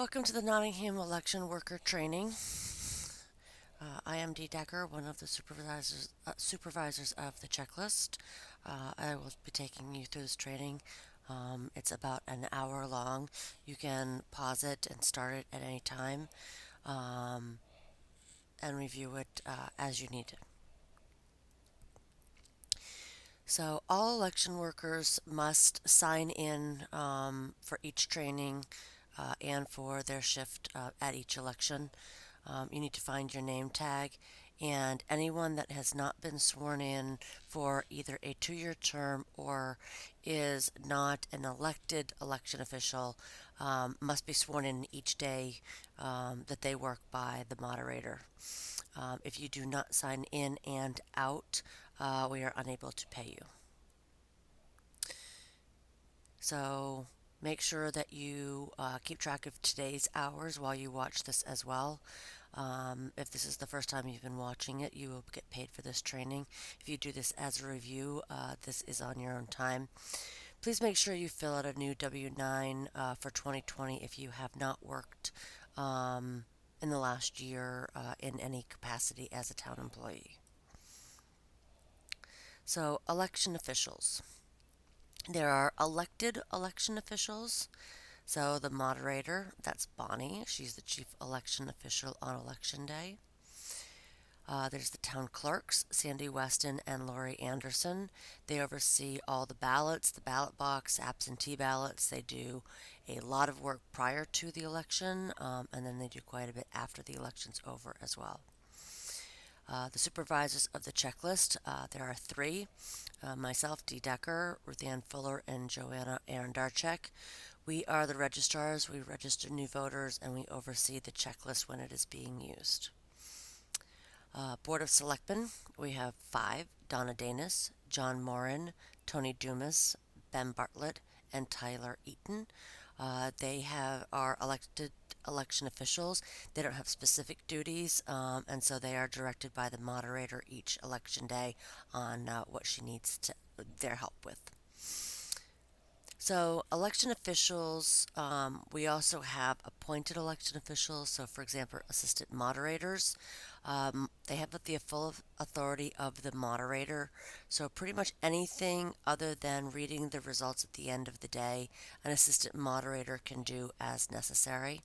Welcome to the Nottingham Election Worker Training. I am Dee Decker, one of the supervisors of the checklist. I will be taking you through this training. It's about an hour long. You can pause it and start it at any time um, and review it as you need to. So, all election workers must sign in for each training and for their shift at each election. You need to find your name tag, and anyone that has not been sworn in for either a 2-year term or is not an elected election official must be sworn in each day that they work by the moderator. If you do not sign in and out, we are unable to pay you. So make sure that you keep track of today's hours while you watch this as well. If this is the first time you've been watching it, you will get paid for this training. If you do this as a review, this is on your own time. Please make sure you fill out a new W-9 for 2020 if you have not worked in the last year in any capacity as a town employee. So, election officials. There are elected election officials. So the moderator, that's Bonnie. She's the chief election official on election day. There's the town clerks, Sandy Weston and Lori Anderson. They oversee all the ballots, the ballot box, absentee ballots. They do a lot of work prior to the election, and then they do quite a bit after the election's over as well. The supervisors of the checklist, there are three. Myself, Dee Decker, Ruth Ann Fuller, and Joanna Arendarchek. We are the registrars. We register new voters and we oversee the checklist when it is being used. Board of Selectmen, we have 5: Donna Danis, John Morin, Tony Dumas, Ben Bartlett, and Tyler Eaton. They are elected election officials. They don't have specific duties, and so they are directed by the moderator each election day on what she needs their help with. So, election officials, we also have appointed election officials. So, for example, assistant moderators, they have the full authority of the moderator. So, pretty much anything other than reading the results at the end of the day, an assistant moderator can do as necessary.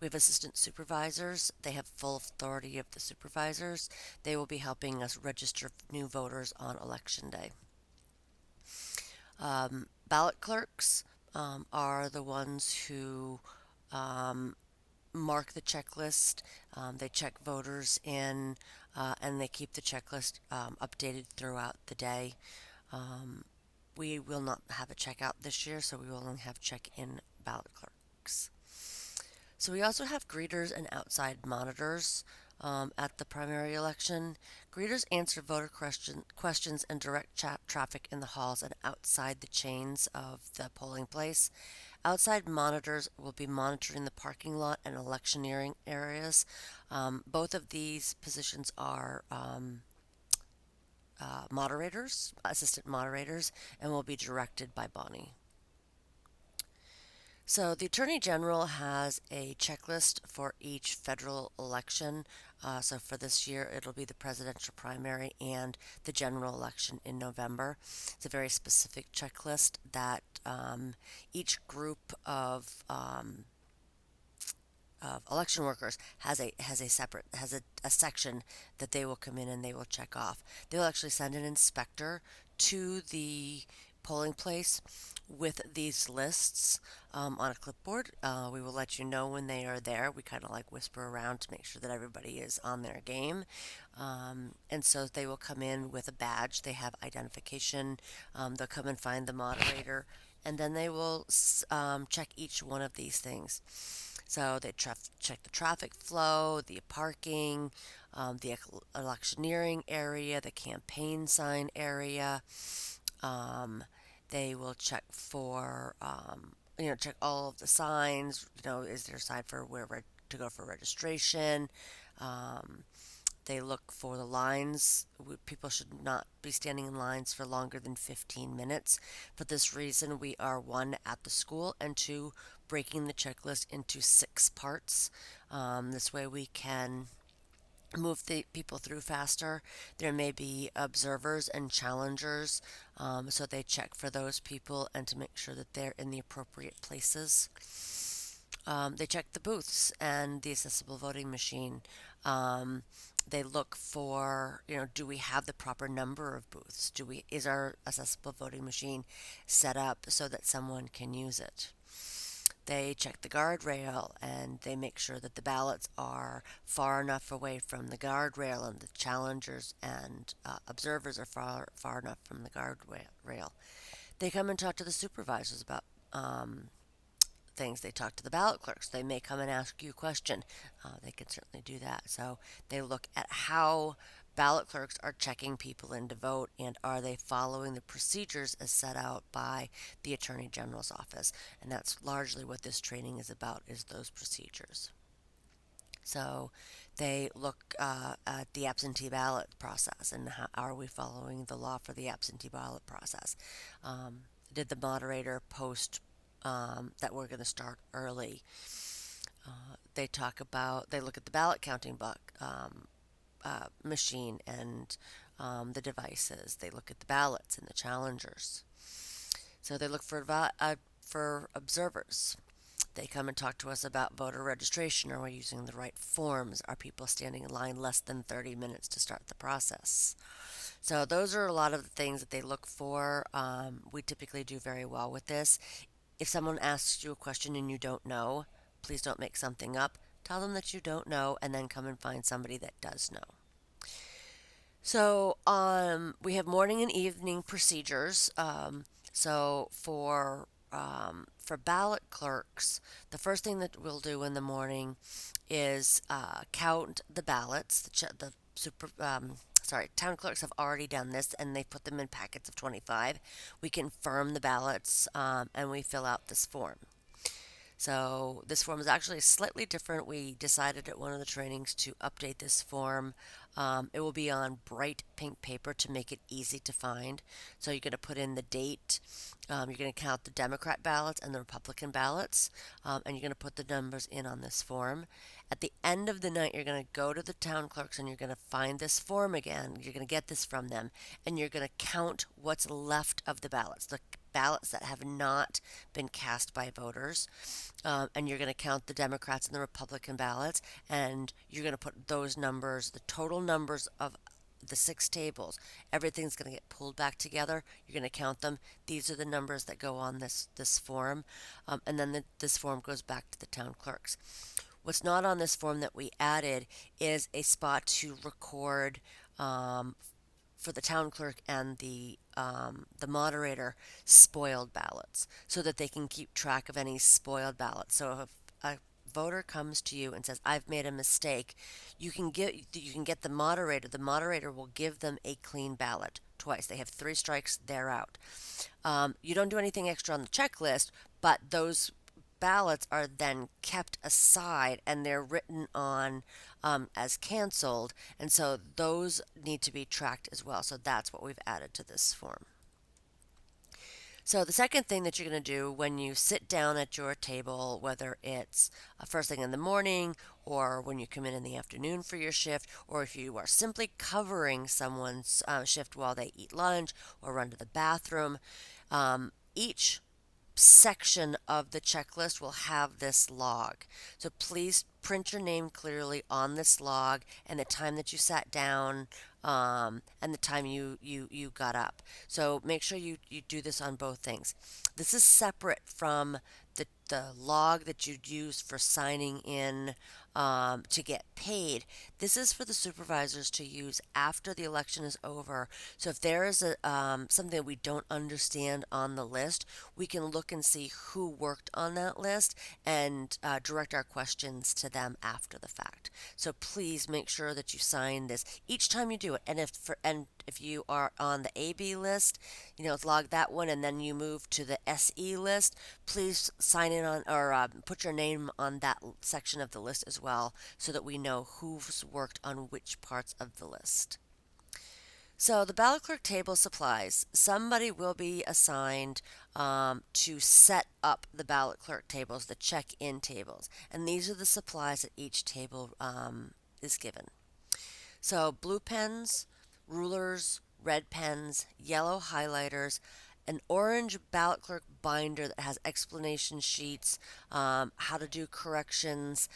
We have assistant supervisors. They have full authority of the supervisors. They will be helping us register new voters on election day. Ballot clerks are the ones who mark the checklist. They check voters in and they keep the checklist updated throughout the day. We will not have a checkout this year, so we will only have check-in ballot clerks. So we also have greeters and outside monitors at the primary election. Greeters answer voter questions and direct traffic in the halls and outside the chains of the polling place. Outside monitors will be monitoring the parking lot and electioneering areas. Both of these positions are moderators, assistant moderators, and will be directed by Bonnie. So the Attorney General has a checklist for each federal election. So for this year, it'll be the presidential primary and the general election in November. It's a very specific checklist that each group of election workers has a section that they will come in and they will check off. They will actually send an inspector to the polling place with these lists on a clipboard. We will let you know when they are there. We kind of like whisper around to make sure that everybody is on their game. And so they will come in with a badge. They have identification. They'll come and find the moderator, and then they will check each one of these things. So they check the traffic flow, the parking, the electioneering area, the campaign sign area. They will check for, check all of the signs. Is there a sign for where to go for registration? They look for the lines. People should not be standing in lines for longer than 15 minutes. For this reason, we are 1, at the school, and 2, breaking the checklist into 6 parts. This way we can move the people through faster. There may be observers and challengers, so they check for those people and to make sure that they're in the appropriate places. They check the booths and the accessible voting machine. Um, they look for, do we have the proper number of booths? Is our accessible voting machine set up so that someone can use it? They check the guardrail and they make sure that the ballots are far enough away from the guardrail and the challengers and observers are far enough from the guardrail. They come and talk to the supervisors about things. They talk to the ballot clerks. They may come and ask you a question. They can certainly do that. So they look at how ballot clerks are checking people in to vote and are they following the procedures as set out by the Attorney General's office. And that's largely what this training is about, is those procedures. So they look at the absentee ballot process and how are we following the law for the absentee ballot process. Did the moderator post that we're going to start early? They look at the ballot counting machine and the devices. They look at the ballots and the challengers. So they look for observers. They come and talk to us about voter registration. Are we using the right forms? Are people standing in line less than 30 minutes to start the process? So those are a lot of the things that they look for. We typically do very well with this. If someone asks you a question and you don't know, please don't make something up. Tell them that you don't know and then come and find somebody that does know. So we have morning and evening procedures. For ballot clerks, the first thing that we'll do in the morning is count the ballots. Town clerks have already done this, and they put them in packets of 25. We confirm the ballots, and we fill out this form. So this form is actually slightly different. We decided at one of the trainings to update this form. It will be on bright pink paper to make it easy to find. So you're going to put in the date. You're going to count the Democrat ballots and the Republican ballots, and you're going to put the numbers in on this form. At the end of the night, you're going to go to the town clerks and you're going to find this form again. You're going to get this from them, and you're going to count what's left of the ballots that have not been cast by voters. And you're going to count the Democrats and the Republican ballots, and you're going to put those numbers, the total numbers of the 6 tables. Everything's going to get pulled back together. You're going to count them. These are the numbers that go on this form, and then this form goes back to the town clerks. What's not on this form that we added is a spot to record for the town clerk and the moderator spoiled ballots, so that they can keep track of any spoiled ballots. So if a voter comes to you and says, "I've made a mistake," you can get the moderator. The moderator will give them a clean ballot twice. They have 3 strikes, they're out. You don't do anything extra on the checklist, but those ballots are then kept aside and they're written on as canceled, and so those need to be tracked as well. So that's what we've added to this form. So the second thing that you're going to do when you sit down at your table, whether it's first thing in the morning or when you come in the afternoon for your shift, or if you are simply covering someone's shift while they eat lunch or run to the bathroom, each section of the checklist will have this log. So please print your name clearly on this log and the time that you sat down, and the time you got up. So make sure you do this on both things. This is separate from the log that you'd use for signing in to get paid. This is for the supervisors to use after the election is over. So if there is something that we don't understand on the list, we can look and see who worked on that list and direct our questions to them after the fact. So please make sure that you sign this each time you do it. And if you are on the AB list, log that one, and then you move to the SE list, please sign in on or put your name on that section of the list as well, so that we know who's worked on which parts of the list. So the ballot clerk table supplies. Somebody will be assigned to set up the ballot clerk tables, the check-in tables, and these are the supplies that each table is given. So blue pens, rulers, red pens, yellow highlighters, an orange ballot clerk binder that has explanation sheets, how to do corrections,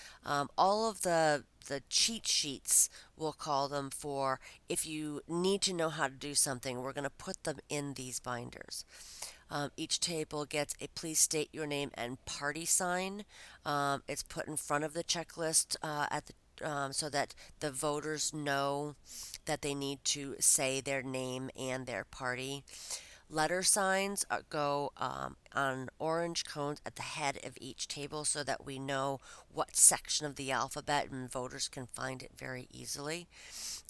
all of the cheat sheets, we'll call them, for if you need to know how to do something, we're going to put them in these binders. Each table gets a please state your name and party sign. It's put in front of the checklist at the so that the voters know that they need to say their name and their party. Letter signs go on orange cones at the head of each table so that we know what section of the alphabet and voters can find it very easily.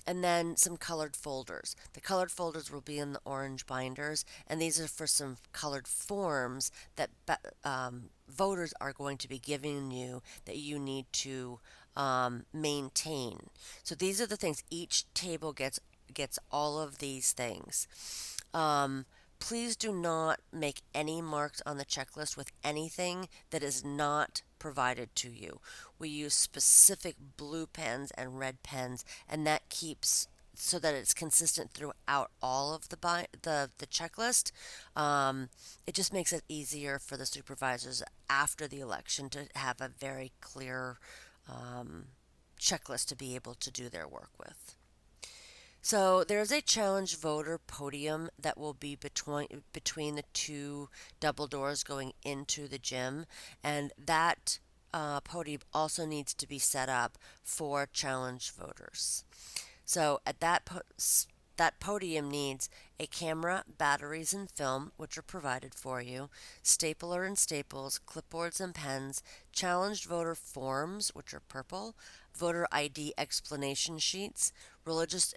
And then some colored folders. The colored folders will be in the orange binders, and these are for some colored forms that voters are going to be giving you that you need to maintain. So these are the things. Each table gets all of these things. Um, Please do not make any marks on the checklist with anything that is not provided to you. We use specific blue pens and red pens, and that keeps so that it's consistent throughout all of the checklist. Um, it just makes it easier for the supervisors after the election to have a very clear um, checklist to be able to do their work with. So there's a challenge voter podium that will be between the two double doors going into the gym, and that podium also needs to be set up for challenge voters. So at that podium needs a camera, batteries, and film, which are provided for you, stapler and staples, clipboards and pens, challenged voter forms, which are purple, voter ID explanation sheets, religious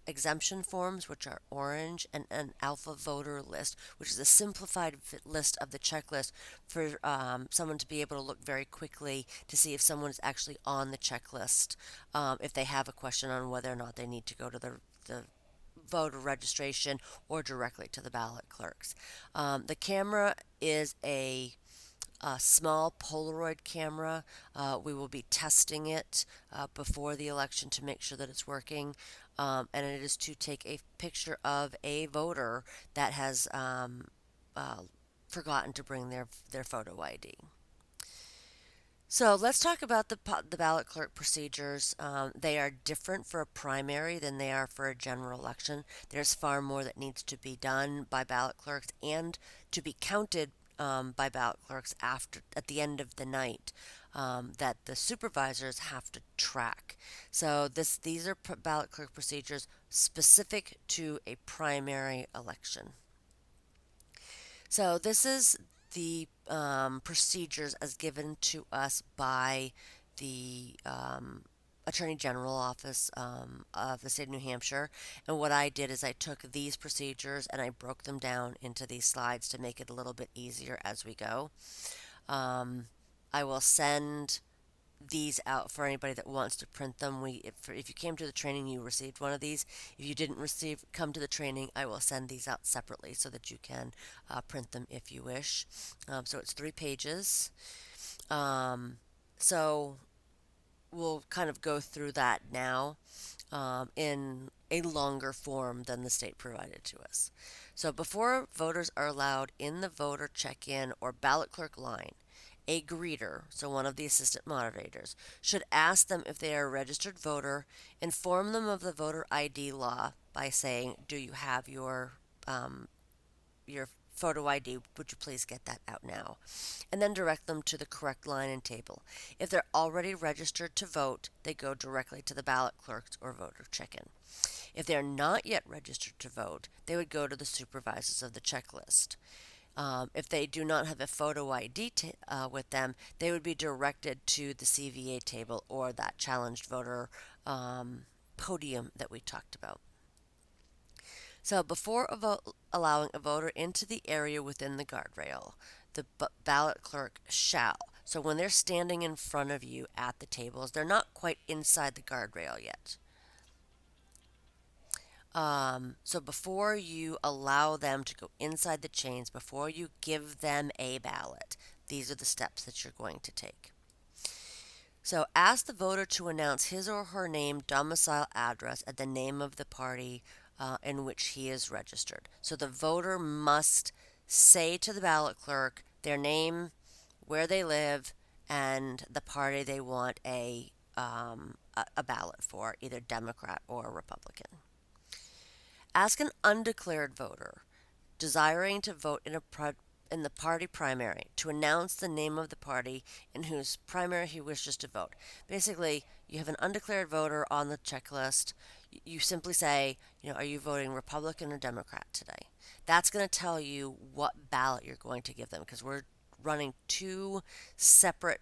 exemption forms, which are orange, and an alpha voter list, which is a simplified list of the checklist for someone to be able to look very quickly to see if someone is actually on the checklist, if they have a question on whether or not they need to go to the voter registration or directly to the ballot clerks. The camera is a small Polaroid camera. We will be testing it before the election to make sure that it's working. And it is to take a picture of a voter that has uh, forgotten to bring their photo ID. So let's talk about the ballot clerk procedures. They are different for a primary than they are for a general election. There's far more that needs to be done by ballot clerks and to be counted by ballot clerks after at the end of the night that the supervisors have to track. So these are ballot clerk procedures specific to a primary election. So this is the procedures as given to us by the Attorney General Office of the state of New Hampshire. And what I did is I took these procedures and I broke them down into these slides to make it a little bit easier as we go. Um, I will send these out for anybody that wants to print them. If you came to the training, you received one of these. If you didn't come to the training, I will send these out separately so that you can print them if you wish. So it's 3 pages. Um, so we'll kind of go through that now in a longer form than the state provided to us. So before voters are allowed in the voter check-in or ballot clerk line, a greeter, so one of the assistant moderators, should ask them if they are a registered voter, inform them of the voter ID law by saying, "Do you have your photo ID? Would you please get that out now?" And then direct them to the correct line and table. If they're already registered to vote, they go directly to the ballot clerks or voter check-in. If they're not yet registered to vote, they would go to the supervisors of the checklist. If they do not have a photo ID with them, they would be directed to the CVA table or that challenged voter podium that we talked about. So before allowing a voter into the area within the guardrail, the ballot clerk shall. So when they're standing in front of you at the tables, they're not quite inside the guardrail yet. So before you allow them to go inside the chains, before you give them a ballot, these are the steps that you're going to take. So ask the voter to announce his or her name, domicile, address, and the name of the party in which he is registered. So the voter must say to the ballot clerk their name, where they live, and the party they want a ballot for, either Democrat or Republican. Ask an undeclared voter desiring to vote in the party primary to announce the name of the party in whose primary he wishes to vote. Basically, you have an undeclared voter on the checklist. You simply say, are you voting Republican or Democrat today? That's going to tell you what ballot you're going to give them because we're running two separate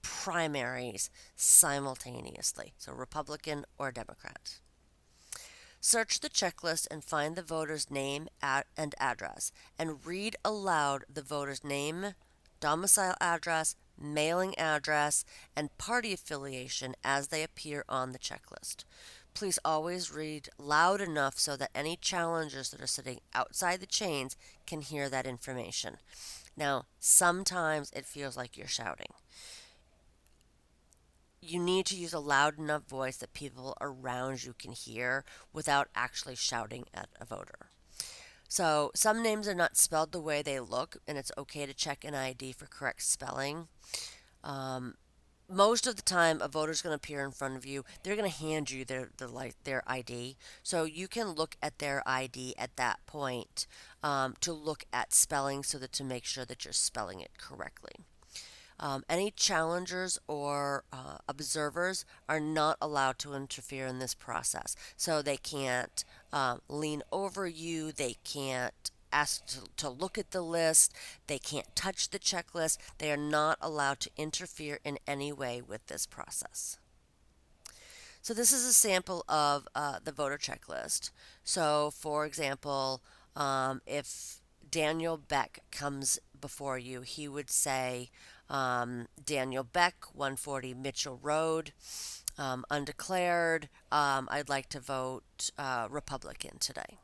primaries simultaneously. So, Republican or Democrat. Search the checklist and find the voter's name and address, and read aloud the voter's name, domicile address, mailing address, and party affiliation as they appear on the checklist. Please always read loud enough so that any challengers that are sitting outside the chains can hear that information. Now, sometimes it feels like you're shouting. You need to use a loud enough voice that people around you can hear without actually shouting at a voter. So, some names are not spelled the way they look, and it's okay to check an ID for correct spelling. Um, Most of the time, a voter's going to appear in front of you. They're going to hand you their ID, so you can look at their ID at that point to look at spelling, so that to make sure that you're spelling it correctly. Any challengers or observers are not allowed to interfere in this process. So they can't lean over you, they can't ask to look at the list, they can't touch the checklist. They are not allowed to interfere in any way with this process. So this is a sample of the voter checklist. So, for example, if Daniel Beck comes before you, he would say, Daniel Beck, 140 Mitchell Road, undeclared. I'd like to vote Republican today.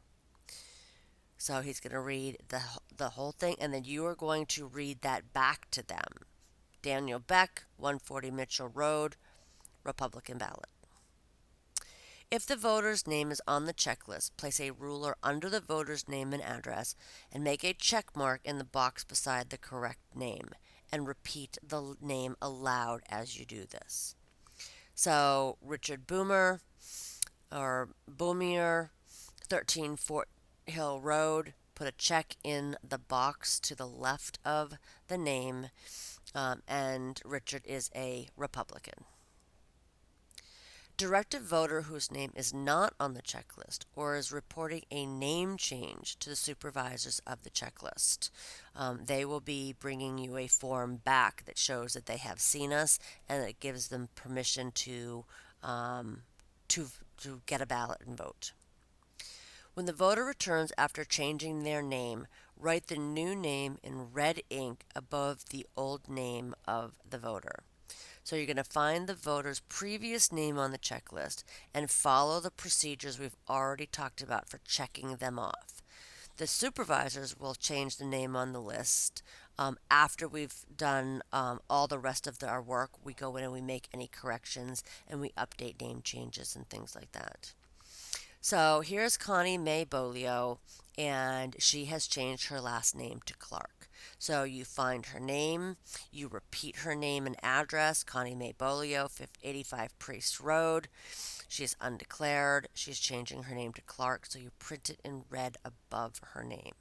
So he's going to read the whole thing, and then you are going to read that back to them. Daniel Beck, 140 Mitchell Road, Republican ballot. If the voter's name is on the checklist, place a ruler under the voter's name and address and make a check mark in the box beside the correct name, and repeat the name aloud as you do this. So, Richard Boomer or Boomier, 13 Fort Hill Road, put a check in the box to the left of the name, and Richard is a Republican. Direct a voter whose name is not on the checklist or is reporting a name change to the supervisors of the checklist. They will be bringing you a form back that shows that they have seen us and it gives them permission um, to, to get a ballot and vote. When the voter returns after changing their name, write the new name in red ink above the old name of the voter. So you're going to find the voter's previous name on the checklist and follow the procedures we've already talked about for checking them off. The supervisors will change the name on the list after we've done all the rest of our work. We go in and we make any corrections and we update name changes and things like that. So here's Connie May Bolio, and she has changed her last name to Clark. So you find her name, you repeat her name and address, Connie May Bolio, 85 Priest Road. She is undeclared. She's changing her name to Clark, so you print it in red above her name.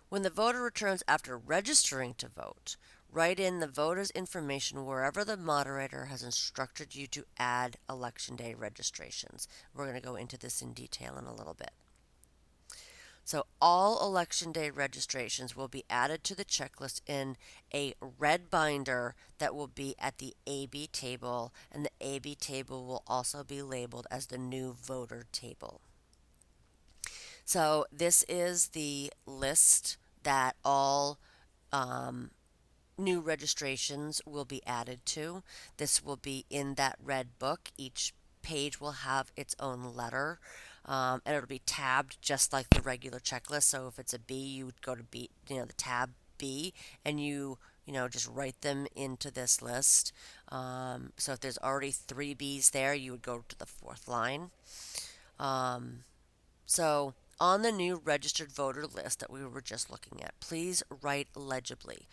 When the voter returns after registering to vote, write in the voter's information wherever the moderator has instructed you to add Election Day registrations. We're going to go into this in detail in a little bit. So all Election Day registrations will be added to the checklist in a red binder that will be at the AB table, and the AB table will also be labeled as the new voter table. So this is the list that all new registrations will be added to. This will be in that red book. Each page will have its own letter, and it'll be tabbed just like the regular checklist. So if it's a B, you would go to B, the tab B, and just write them into this list. So if there's already three B's there, you would go to the fourth line. Um, so on the new registered voter list that we were just looking at, please write legibly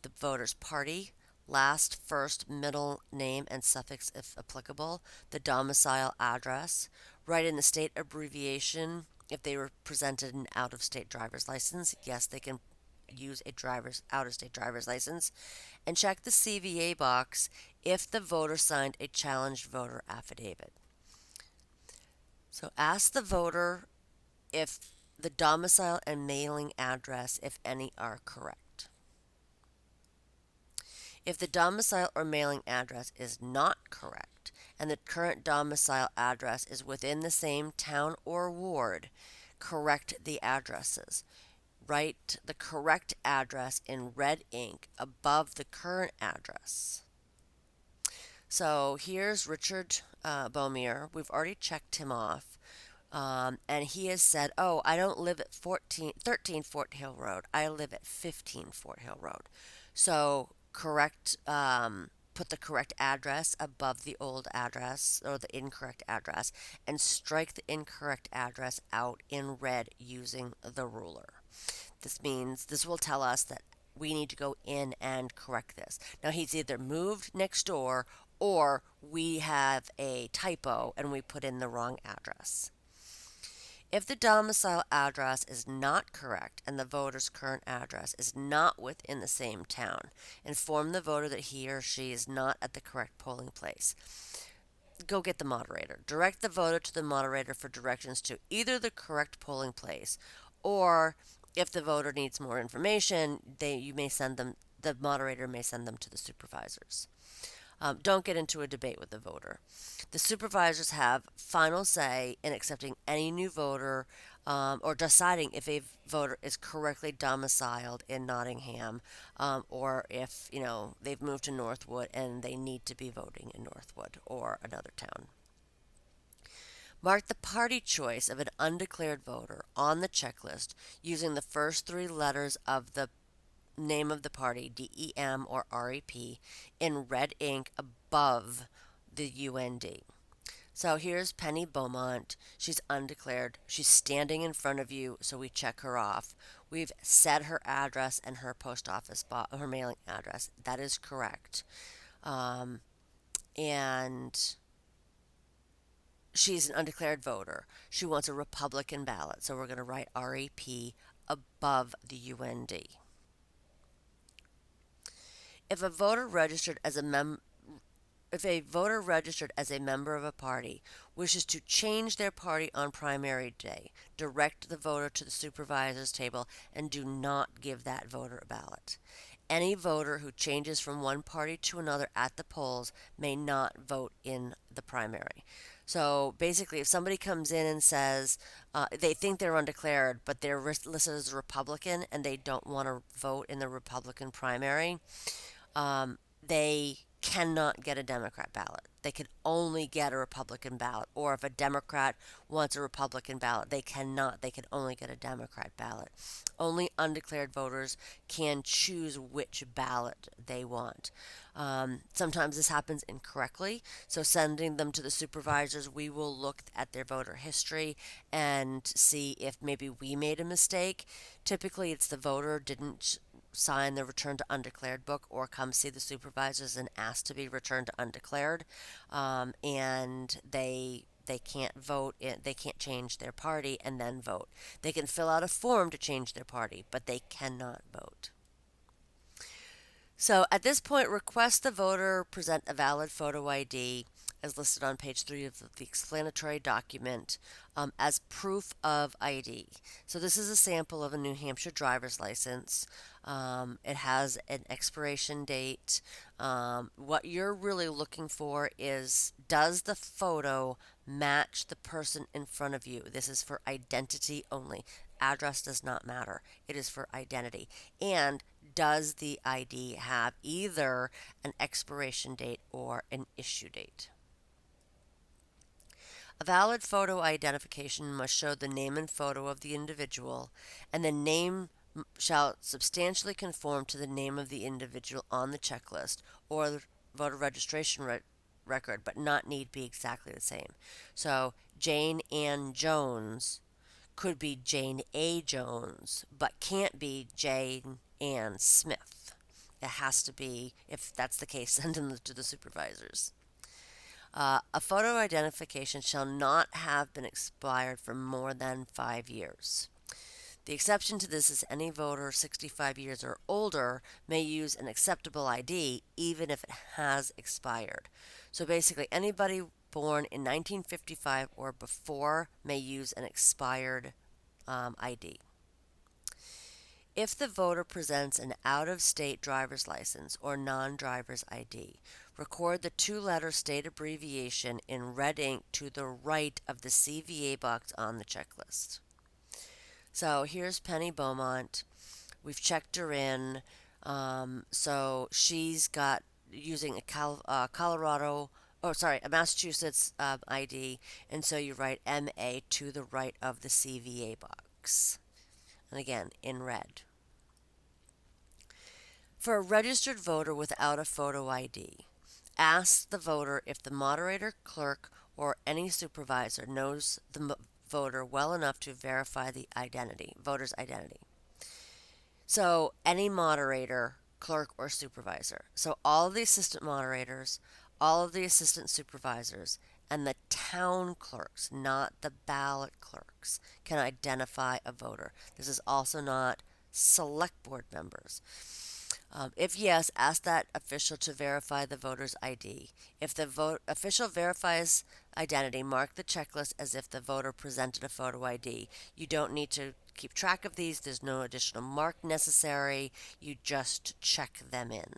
the voter's party, last, first, middle name, and suffix if applicable, the domicile address, write in the state abbreviation if they were presented an out of state driver's license. Yes, they can use a driver's out of state driver's license, and check the CVA box if the voter signed a challenged voter affidavit. So ask the voter if the domicile and mailing address, if any, are correct. If the domicile or mailing address is not correct and the current domicile address is within the same town or ward, correct the addresses. Write the correct address in red ink above the current address. So here's Richard Beaumier. We've already checked him off. And he has said, oh, I don't live at 13 Fort Hill Road. I live at 15 Fort Hill Road. So put the correct address above the old address or the incorrect address and strike the incorrect address out in red using the ruler. This will tell us that we need to go in and correct this. Now he's either moved next door or we have a typo and we put in the wrong address. If the domicile address is not correct and the voter's current address is not within the same town, inform the voter that he or she is not at the correct polling place. Go get the moderator. Direct the voter to the moderator for directions to either the correct polling place, or if the voter needs more information, the moderator may send them to the supervisors. Don't get into a debate with the voter. The supervisors have final say in accepting any new voter or deciding if a voter is correctly domiciled in Nottingham or if they've moved to Northwood and they need to be voting in Northwood or another town. Mark the party choice of an undeclared voter on the checklist using the first three letters of the name of the party, DEM or REP, in red ink above the UND. So here's Penny Beaumont. She's undeclared. She's standing in front of you, so we check her off. We've said her address and her post office her mailing address. That is correct. And she's an undeclared voter. She wants a Republican ballot, so we're going to write REP above the UND. If a voter registered as a member of a party wishes to change their party on primary day, direct the voter to the supervisors table and do not give that voter a ballot. Any voter who changes from one party to another at the polls may not vote in the primary. So basically, if somebody comes in and says they think they're undeclared, but they're listed as a Republican and they don't want to vote in the Republican primary, they cannot get a Democrat ballot. They can only get a Republican ballot. Or if a Democrat wants a Republican ballot, they cannot. They can only get a Democrat ballot. Only undeclared voters can choose which ballot they want. Sometimes this happens incorrectly, so sending them to the supervisors, we will look at their voter history and see if maybe we made a mistake. Typically, it's the voter didn't sign the return to undeclared book or come see the supervisors and ask to be returned to undeclared, and they can't vote they can't change their party and then vote. They can fill out a form to change their party, but they cannot vote. So at this point, request the voter present a valid photo ID as listed on page 3 of the explanatory document as proof of ID. So this is a sample of a New Hampshire driver's license. It has an expiration date. What you're really looking for is, does the photo match the person in front of you? This is for identity only. Address does not matter. It is for identity. And does the ID have either an expiration date or an issue date? A valid photo identification must show the name and photo of the individual, and the name shall substantially conform to the name of the individual on the checklist or the voter registration record, but not need be exactly the same. So, Jane Ann Jones could be Jane A. Jones, but can't be Jane Ann Smith. It has to be, if that's the case, send them to the supervisors. A photo identification shall not have been expired for more than 5 years. The exception to this is any voter 65 years or older may use an acceptable ID even if it has expired. So basically, anybody born in 1955 or before may use an expired ID. If the voter presents an out of state driver's license or non driver's ID, record the two letter state abbreviation in red ink to the right of the CVA box on the checklist. So here's Penny Beaumont. We've checked her in. So she's got using a Massachusetts ID, and so you write MA to the right of the CVA box. And again, in red. For a registered voter without a photo ID, ask the voter if the moderator, clerk, or any supervisor knows the voter well enough to verify the voter's identity. So, any moderator, clerk, or supervisor. So, all of the assistant moderators, all of the assistant supervisors, and the town clerks, not the ballot clerks, can identify a voter. This is also not select board members. If yes, ask that official to verify the voter's ID. If the official verifies identity, mark the checklist as if the voter presented a photo ID. You don't need to keep track of these. There's no additional mark necessary. You just check them in.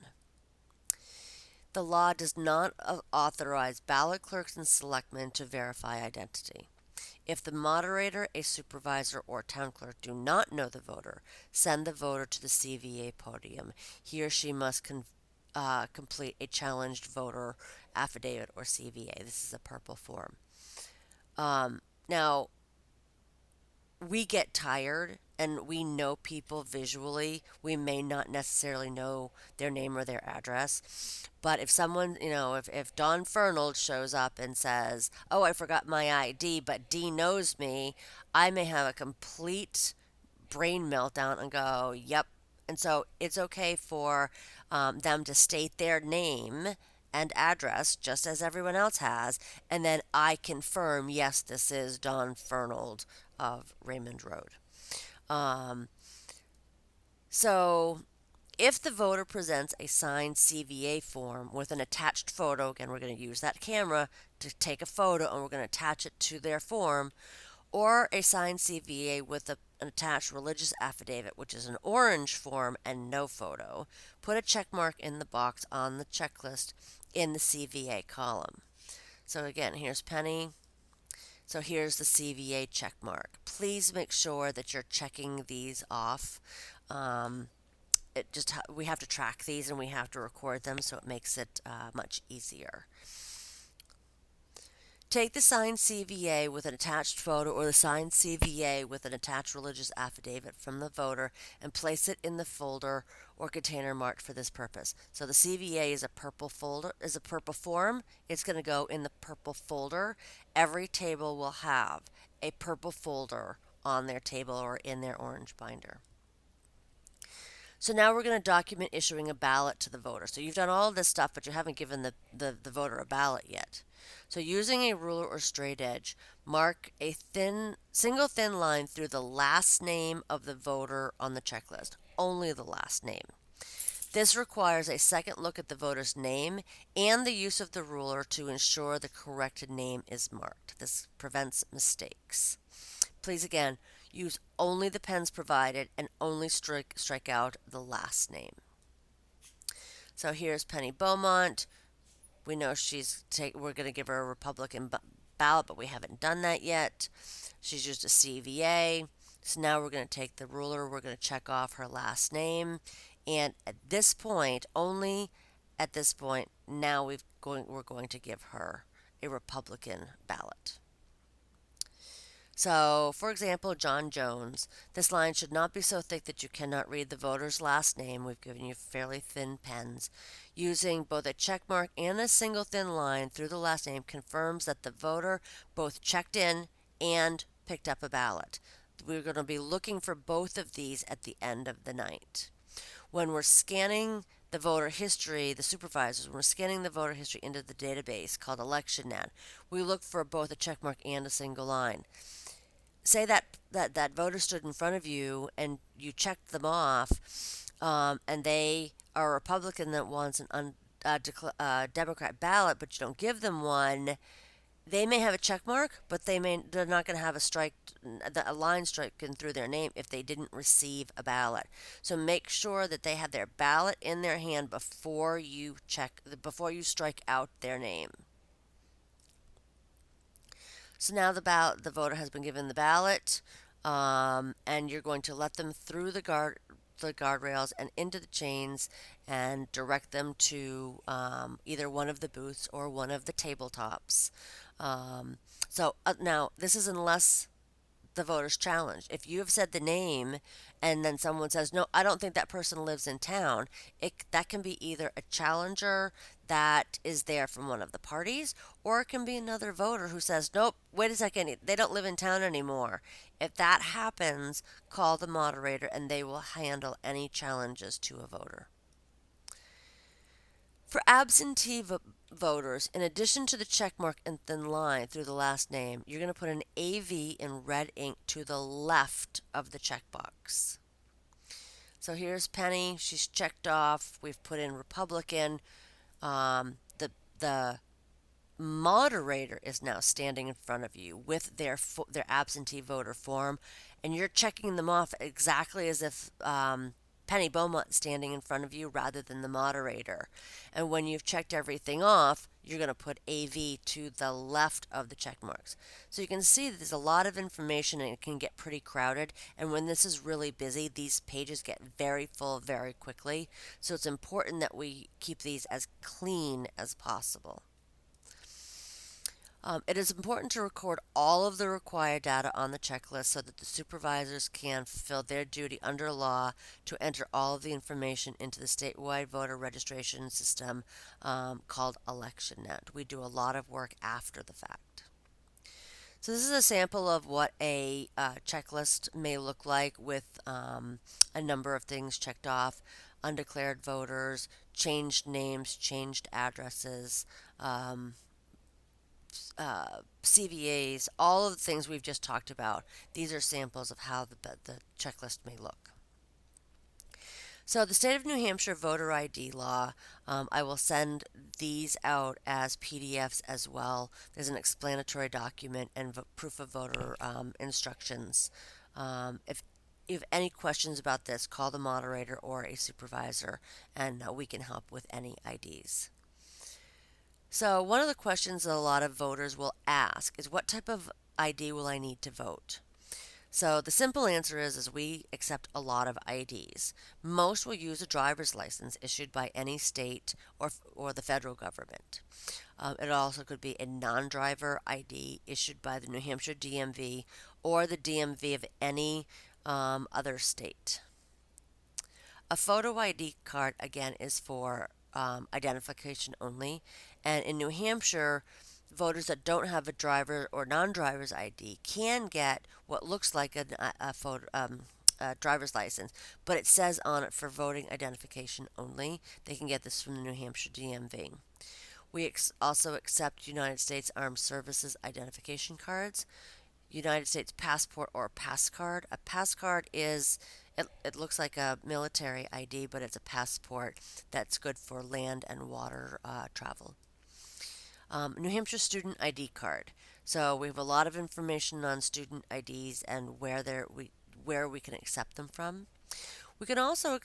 The law does not authorize ballot clerks and selectmen to verify identity. If the moderator, a supervisor, or town clerk do not know the voter, send the voter to the CVA podium. He or she must complete a challenged voter affidavit or CVA. This is a purple form. Now, we get tired and we know people visually. We may not necessarily know their name or their address. But if someone, if Don Fernald shows up and says, "Oh, I forgot my ID, but D knows me," I may have a complete brain meltdown and go, "Yep." And so it's okay for them to state their name and address just as everyone else has, and then I confirm, yes, this is Don Fernald of Raymond Road. Um, so if the voter presents a signed CVA form with an attached photo, again, we're going to use that camera to take a photo and we're going to attach it to their form, or a signed CVA with an attached religious affidavit, which is an orange form and no photo, put a check mark in the box on the checklist in the CVA column. So again, here's Penny. So here's the CVA check mark. Please make sure that you're checking these off. We have to track these and we have to record them, so it makes it much easier. Take the signed CVA with an attached photo or the signed CVA with an attached religious affidavit from the voter and place it in the folder or container marked for this purpose. So the CVA is a purple form. It's going to go in the purple folder. Every table will have a purple folder on their table or in their orange binder. So now we're going to document issuing a ballot to the voter. So you've done all of this stuff, but you haven't given the voter a ballot yet. So using a ruler or straight edge, mark a single thin line through the last name of the voter on the checklist. Only the last name. This requires a second look at the voter's name and the use of the ruler to ensure the corrected name is marked. This prevents mistakes. Please again, use only the pens provided and only strike out the last name. So here's Penny Beaumont. We know we're going to give her a Republican ballot, but we haven't done that yet. She's used a CVA. So now we're going to take the ruler. We're going to check off her last name. And at this point, only at this point, now we're going to give her a Republican ballot. So, for example, John Jones. This line should not be so thick that you cannot read the voter's last name. We've given you fairly thin pens. Using both a check mark and a single thin line through the last name confirms that the voter both checked in and picked up a ballot. We're going to be looking for both of these at the end of the night. When we're scanning the voter history, the supervisors, when we're scanning the voter history into the database called ElectionNet, we look for both a check mark and a single line. Say that voter stood in front of you and you checked them off, and they are a Republican that wants a Democrat ballot, but you don't give them one. They may have a check mark, but they're not going to have a line striken through their name if they didn't receive a ballot. So make sure that they have their ballot in their hand before you strike out their name. So now the voter has been given the ballot, and you're going to let them through the guardrails and into the chains and direct them to either one of the booths or one of the tabletops. Now this is unless the voter's challenge. If you have said the name and then someone says, no, I don't think that person lives in town, that can be either a challenger that is there from one of the parties, or it can be another voter who says, nope, wait a second, they don't live in town anymore. If that happens, call the moderator and they will handle any challenges to a voter. For absentee voters, in addition to the check mark and thin line through the last name, you're going to put an AV in red ink to the left of the checkbox. So here's Penny. She's checked off. We've put in Republican. The moderator is now standing in front of you with their absentee voter form, and you're checking them off exactly as if Penny Beaumont standing in front of you rather than the moderator. And when you've checked everything off, you're going to put AV to the left of the check marks. So you can see that there's a lot of information and it can get pretty crowded. And when this is really busy, these pages get very full very quickly. So it's important that we keep these as clean as possible. It is important to record all of the required data on the checklist so that the supervisors can fulfill their duty under law to enter all of the information into the statewide voter registration system called ElectionNet. We do a lot of work after the fact. So this is a sample of what a checklist may look like with a number of things checked off: undeclared voters, changed names, changed addresses, CVAs, all of the things we've just talked about. These are samples of how the checklist may look. So, the state of New Hampshire voter ID law, I will send these out as PDFs as well. There's an explanatory document and proof of voter instructions. If you have any questions about this, call the moderator or a supervisor, and we can help with any IDs. So, one of the questions that a lot of voters will ask is, what type of ID will I need to vote? So, the simple answer is we accept a lot of IDs. Most will use a driver's license issued by any state or the federal government. It also could be a non driver ID issued by the New Hampshire DMV or the DMV of any other state. A photo ID card, again, is for identification only. And in New Hampshire, voters that don't have a driver or non-driver's ID can get what looks like a driver's license, but it says on it for voting identification only. They can get this from the New Hampshire DMV. We also accept United States Armed Services identification cards, United States passport or pass card. A pass card it looks like a military ID, but it's a passport that's good for land and water travel. New Hampshire student ID card. So we have a lot of information on student IDs and where we can accept them from. We can also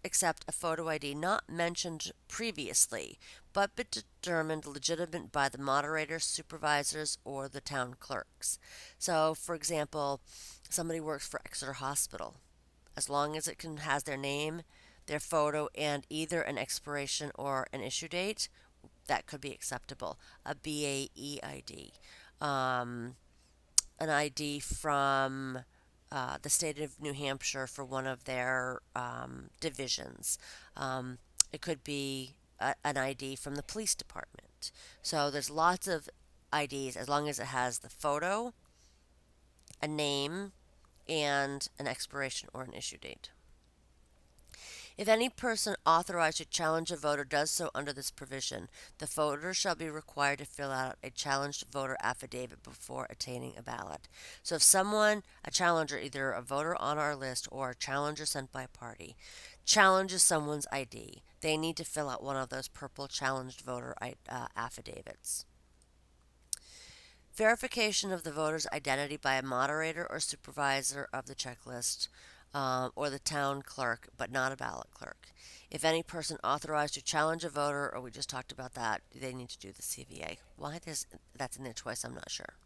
accept a photo ID not mentioned previously, but determined legitimate by the moderator, supervisors, or the town clerks. So, for example, somebody works for Exeter Hospital. As long as has their name, their photo, and either an expiration or an issue date, that could be acceptable. A BAE ID. an ID from the state of New Hampshire for one of their divisions. Um, it could be an ID from the police department. So there's lots of IDs as long as it has the photo, a name, and an expiration or an issue date. If any person authorized to challenge a voter does so under this provision, the voter shall be required to fill out a challenged voter affidavit before attaining a ballot. So if someone, a challenger, either a voter on our list or a challenger sent by a party, challenges someone's ID, they need to fill out one of those purple challenged voter affidavits. Verification of the voter's identity by a moderator or supervisor of the checklist or the town clerk, but not a ballot clerk. If any person authorized to challenge a voter, or we just talked about that, they need to do the CVA. Why that's in there twice, I'm not sure.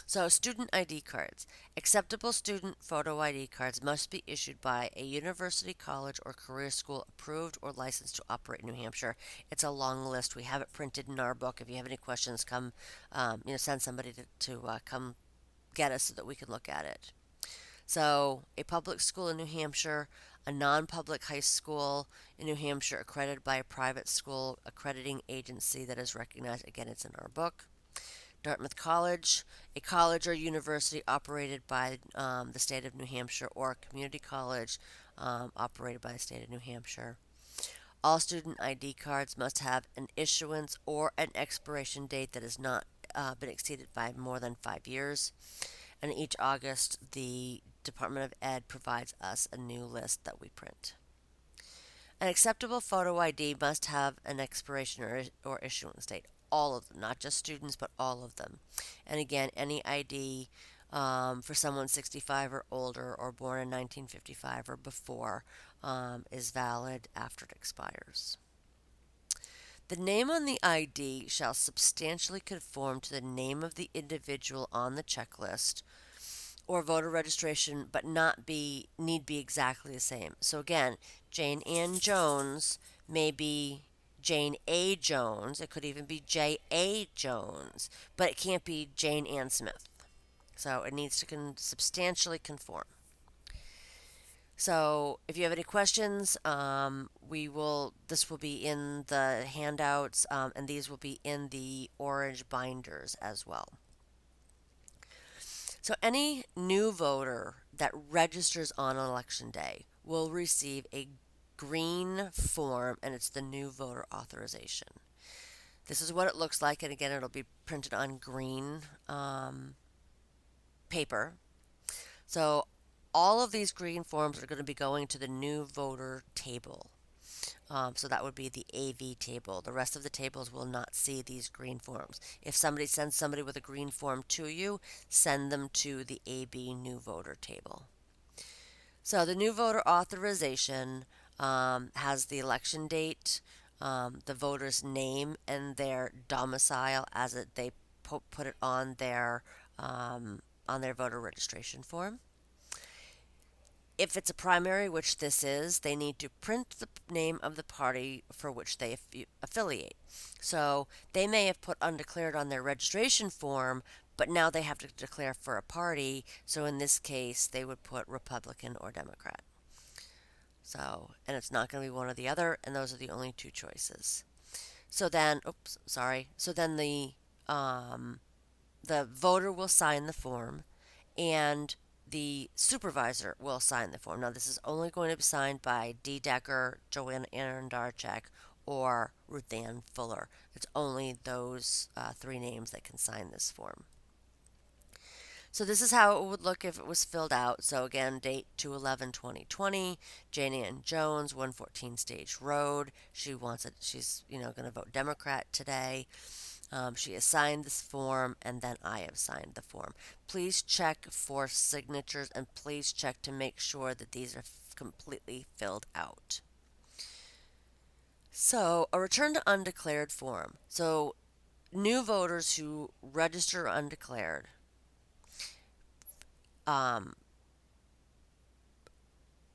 So, student ID cards. Acceptable student photo ID cards must be issued by a university, college, or career school approved or licensed to operate in New Hampshire. It's a long list. We have it printed in our book. If you have any questions, come, send somebody to come get us so that we can look at it. So, a public school in New Hampshire, a non public high school in New Hampshire accredited by a private school accrediting agency that is recognized. Again, it's in our book. Dartmouth College, a college or university operated by the state of New Hampshire, or a community college operated by the state of New Hampshire. All student ID cards must have an issuance or an expiration date that has not been exceeded by more than 5 years. And each August, the Department of Ed provides us a new list that we print. An acceptable photo ID must have an expiration or issuance date. All of them, not just students, but all of them. And again, any ID for someone 65 or older or born in 1955 or before is valid after it expires. The name on the ID shall substantially conform to the name of the individual on the checklist or voter registration, but not need be exactly the same. So again, Jane Ann Jones may be Jane A. Jones. It could even be J. A. Jones, but it can't be Jane Ann Smith. So it needs to substantially conform. So if you have any questions, this will be in the handouts, and these will be in the orange binders as well. So any new voter that registers on election day will receive a green form, and it's the new voter authorization. This is what it looks like, and again, it'll be printed on green paper. So all of these green forms are going to be going to the new voter table. So that would be the AV table. The rest of the tables will not see these green forms. If somebody sends somebody with a green form to you, send them to the AB new voter table. So the new voter authorization has the election date, the voter's name, and their domicile as they put it on their voter registration form. If it's a primary, which this is, they need to print the name of the party for which they affiliate. So they may have put undeclared on their registration form, but now they have to declare for a party. So in this case, they would put Republican or Democrat. So, and it's not going to be one or the other, and those are the only two choices. So then, So then the voter will sign the form, and the supervisor will sign the form. Now, this is only going to be signed by Dee Decker, Joanna Andarchek, or Ruth Ann Fuller. It's only those three names that can sign this form. So this is how it would look if it was filled out. So again, date 2/11/2020, Jane Ann Jones, 114 Stage Road. She wants it. She's going to vote Democrat today. She has signed this form, and then I have signed the form. Please check for signatures, and please check to make sure that these are completely filled out. So, a return to undeclared form. So, new voters who register undeclared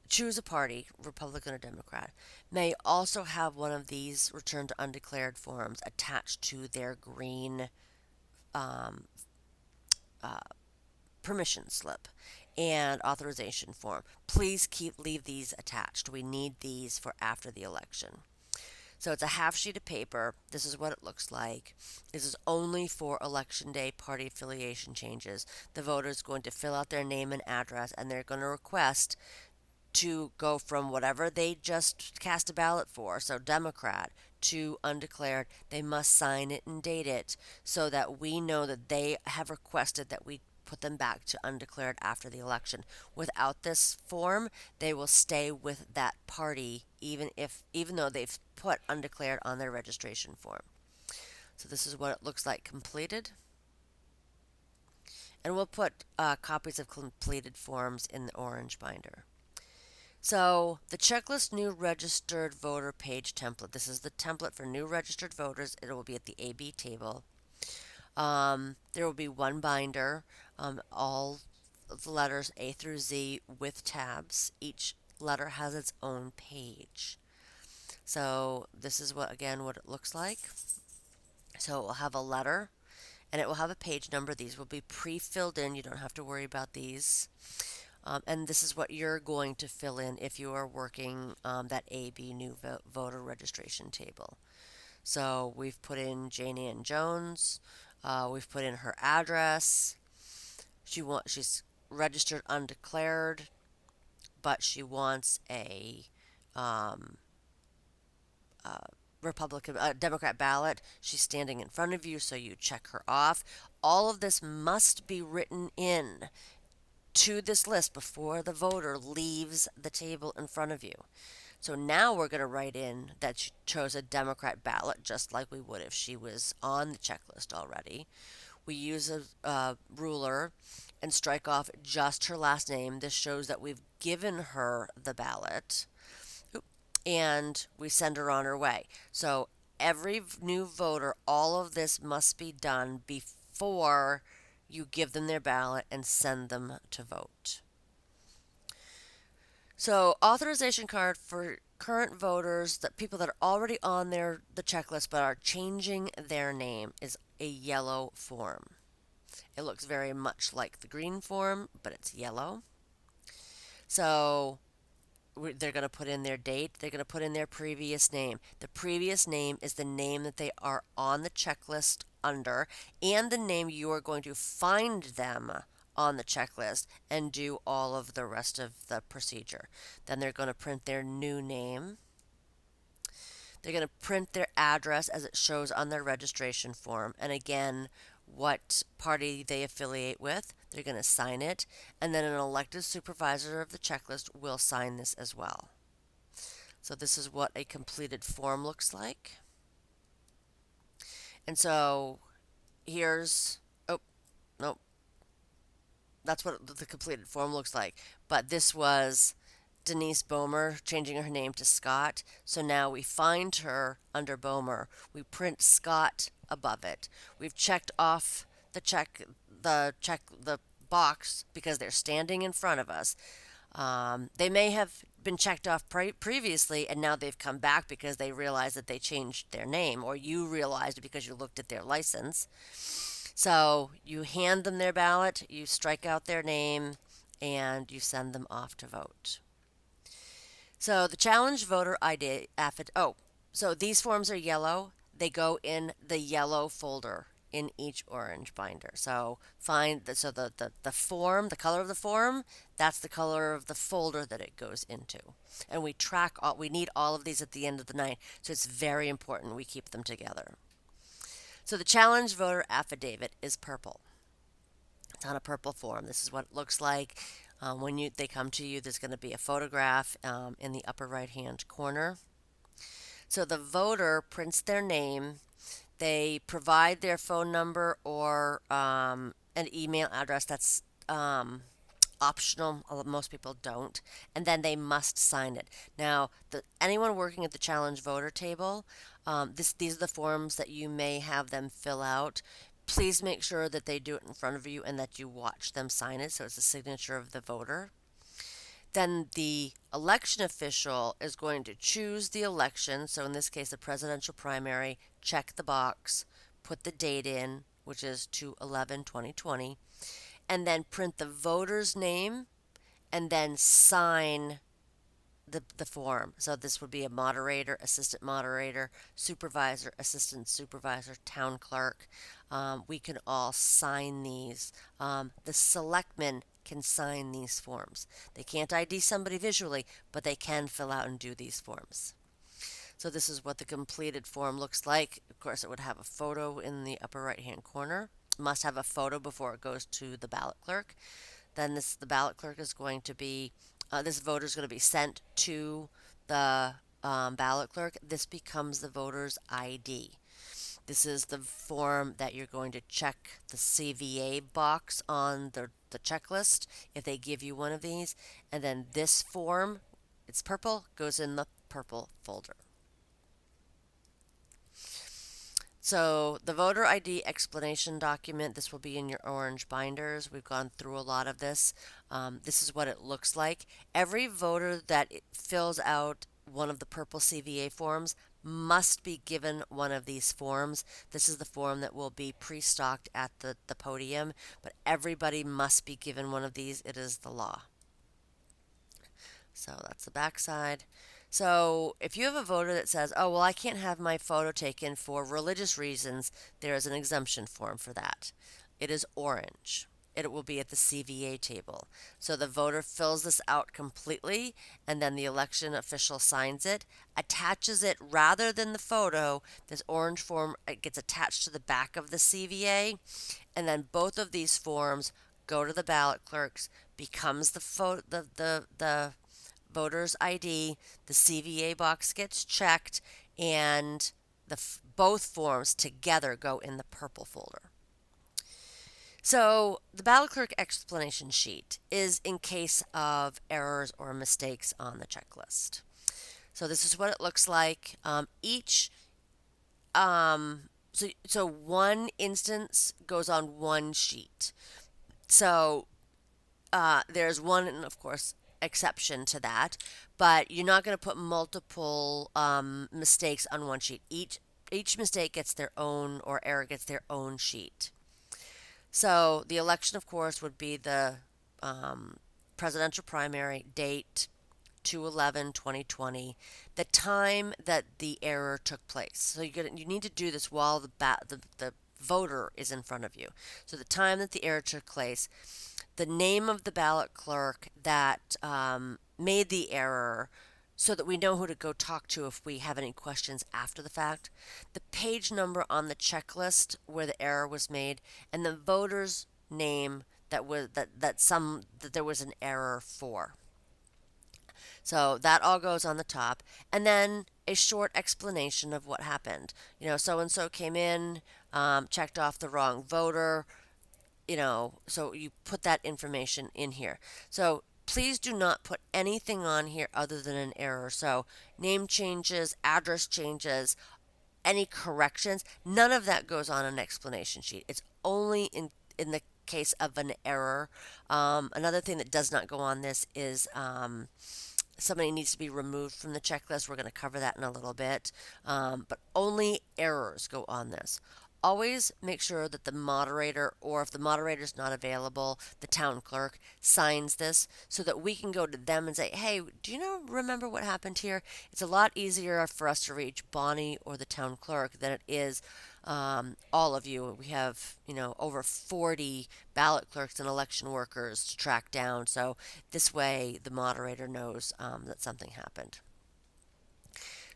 choose a party, Republican or Democrat, may also have one of these return to undeclared forms attached to their green permission slip and authorization form. Please leave these attached. We need these for after the election. So it's a half sheet of paper. This is what it looks like. This is only for election day party affiliation changes. The voter is going to fill out their name and address, and they're going to request to go from whatever they just cast a ballot for, so Democrat, to undeclared. They must sign it and date it so that we know that they have requested that we put them back to undeclared after the election. Without this form, they will stay with that party even though they've put undeclared on their registration form. So this is what it looks like completed. And we'll put copies of completed forms in the orange binder. So the checklist new registered voter page template. This is the template for new registered voters. It will be at the AB table. There will be one binder, all of the letters A through Z with tabs. Each letter has its own page. So this is what it looks like. So it will have a letter and it will have a page number. These will be pre-filled in. You don't have to worry about these. And this is what you're going to fill in if you are working that AB new voter registration table. So we've put in Janie Ann Jones. We've put in her address. She's registered undeclared, but she wants a um, Democrat ballot. She's standing in front of you, so you check her off. All of this must be written in to this list before the voter leaves the table in front of you. So now we're going to write in that she chose a Democrat ballot, just like we would if she was on the checklist already. We use a ruler and strike off just her last name. This shows that we've given her the ballot. And we send her on her way. So every new voter, all of this must be done before you give them their ballot and send them to vote. So authorization card for current voters, that people that are already on the checklist but are changing their name, is a yellow form. It looks very much like the green form, but it's yellow. So they're going to put in their date. They're going to put in their previous name. The previous name is the name that they are on the checklist under and the name you are going to find them on the checklist and do all of the rest of the procedure. Then they're going to print their new name. They're going to print their address as it shows on their registration form. And again, what party they affiliate with. They're going to sign it. And then an elected supervisor of the checklist will sign this as well. So this is what a completed form looks like. And so here's, oh, no, that's what the completed form looks like. But this was Denise Bomer changing her name to Scott. So now we find her under Bomer. We print Scott above it. We've checked off the box because they're standing in front of us. They may have been checked off previously and now they've come back because they realized that they changed their name, or you realized it because you looked at their license. So you hand them their ballot, you strike out their name, and you send them off to vote. So the challenge voter ID affidavit. Oh, so these forms are yellow. They go in the yellow folder in each orange binder. So the form, the color of the form, that's the color of the folder that it goes into. And we need all of these at the end of the night. So it's very important we keep them together. So the challenge voter affidavit is purple. It's on a purple form. This is what it looks like. When they come to you, there's going to be a photograph in the upper right-hand corner. So the voter prints their name. They provide their phone number or an email address. That's optional. Most people don't. And then they must sign it. Now, anyone working at the challenge voter table, these are the forms that you may have them fill out. Please make sure that they do it in front of you and that you watch them sign it so it's a signature of the voter. Then the election official is going to choose the election. So in this case, the presidential primary, check the box, put the date in, which is 2/11/2020, and then print the voter's name and then sign the form. So this would be a moderator, assistant moderator, supervisor, assistant supervisor, town clerk. We can all sign these. The selectmen can sign these forms. They can't ID somebody visually, but they can fill out and do these forms. So this is what the completed form looks like. Of course, it would have a photo in the upper right hand corner. It must have a photo before it goes to the ballot clerk. Then the ballot clerk is going to be, this voter is going to be sent to the ballot clerk. This becomes the voter's ID. This is the form that you're going to check the CVA box on the checklist if they give you one of these. And then this form, it's purple, goes in the purple folder. So the voter ID explanation document, this will be in your orange binders. We've gone through a lot of this. This is what it looks like. Every voter that fills out one of the purple CVA forms must be given one of these forms. This is the form that will be pre-stocked at the podium, but everybody must be given one of these. It is the law. So that's the back side. So if you have a voter that says, oh, well, I can't have my photo taken for religious reasons, there is an exemption form for that. It is orange. It will be at the CVA table. So the voter fills this out completely, and then the election official signs it, attaches it rather than the photo. This orange form, it gets attached to the back of the CVA, and then both of these forms go to the ballot clerks, becomes the voter's ID, the CVA box gets checked, and both forms together go in the purple folder. So the ballot clerk explanation sheet is in case of errors or mistakes on the checklist. So this is what it looks like. So one instance goes on one sheet. So there's one, of course, exception to that, but you're not going to put multiple mistakes on one sheet. Each mistake gets their own, or error gets their own sheet. So the election, of course, would be the presidential primary date 2/11/2020, the time that the error took place. So you need to do this while the voter is in front of you. So the time that the error took place, the name of the ballot clerk that made the error, so that we know who to go talk to if we have any questions after the fact, the page number on the checklist where the error was made, and the voter's name that there was an error for. So that all goes on the top, and then a short explanation of what happened. So and so came in, checked off the wrong voter. So you put that information in here. So please do not put anything on here other than an error. So name changes, address changes, any corrections, none of that goes on an explanation sheet. It's only in the case of an error. Another thing that does not go on this is somebody needs to be removed from the checklist. We're going to cover that in a little bit. But only errors go on this. Always make sure that the moderator, or if the moderator is not available, the town clerk signs this so that we can go to them and say, hey, do you remember what happened here? It's a lot easier for us to reach Bonnie or the town clerk than it is all of you. We have, over 40 ballot clerks and election workers to track down. So this way the moderator knows that something happened.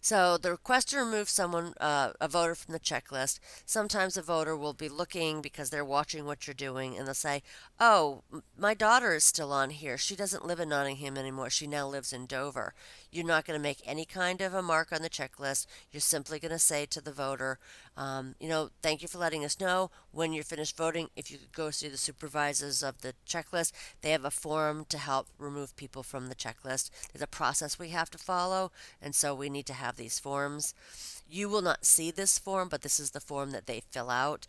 So the request to remove someone, a voter from the checklist, sometimes a voter will be looking because they're watching what you're doing, and they'll say, oh, my daughter is still on here. She doesn't live in Nottingham anymore. She now lives in Dover. You're not going to make any kind of a mark on the checklist. You're simply going to say to the voter, thank you for letting us know. When you're finished voting, if you could go see the supervisors of the checklist, they have a form to help remove people from the checklist. There's a process we have to follow, and so we need to have have these forms. You will not see this form, but this is the form that they fill out.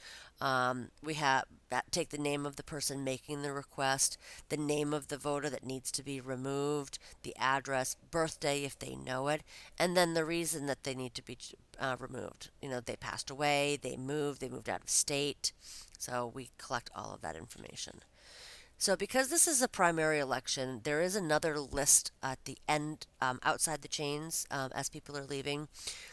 We have that take the name of the person making the request, the name of the voter that needs to be removed, the address, birthday if they know it, and then the reason that they need to be removed. They passed away, they moved out of state. So we collect all of that information. So, because this is a primary election, there is another list at the end, outside the chains, as people are leaving,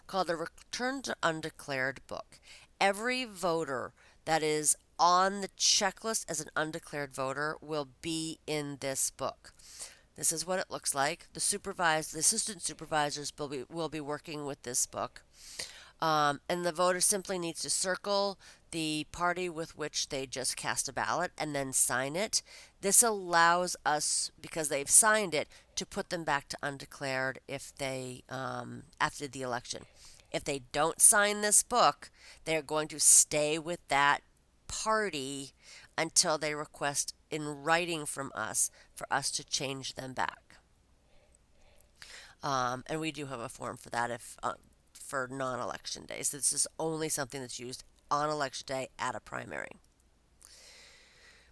called a Return to Undeclared book. Every voter that is on the checklist as an undeclared voter will be in this book. This is what it looks like. The assistant supervisors will be working with this book. And the voter simply needs to circle the party with which they just cast a ballot and then sign it. This allows us, because they've signed it, to put them back to undeclared if they after the election. If they don't sign this book, they're going to stay with that party until they request in writing from us for us to change them back. And we do have a form for that if for non-election days. This is only something that's used on election day at a primary.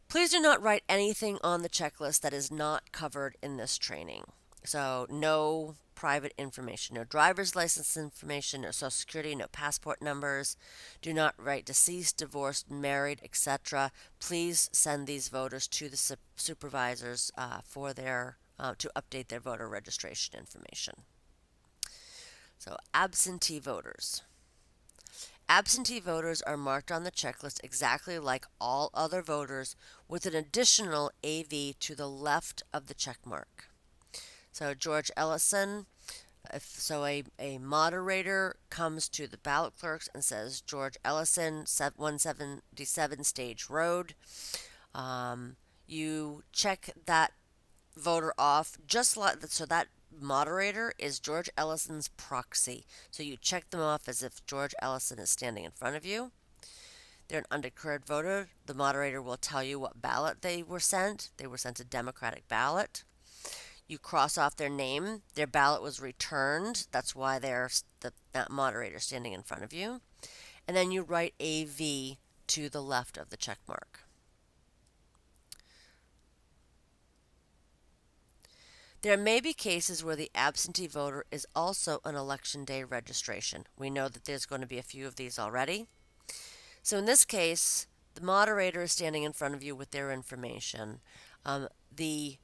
Please do not write anything on the checklist that is not covered in this training. So no private information, no driver's license information, no social security, no passport numbers. Do not write deceased, divorced, married, etc. Please send these voters to the supervisors for their to update their voter registration information. So absentee voters. Absentee voters are marked on the checklist exactly like all other voters with an additional AV to the left of the check mark. So George Ellison, a moderator comes to the ballot clerks and says, George Ellison, 177 Stage Road. You check that voter off just like so that moderator is George Ellison's proxy. So you check them off as if George Ellison is standing in front of you. They're an undeclared voter. The moderator will tell you what ballot they were sent. They were sent a Democratic ballot. You cross off their name. Their ballot was returned. That's why they're that moderator standing in front of you. And then you write AV to the left of the check mark. There may be cases where the absentee voter is also an election day registration. We know that there's going to be a few of these already. So in this case, the moderator is standing in front of you with their information. The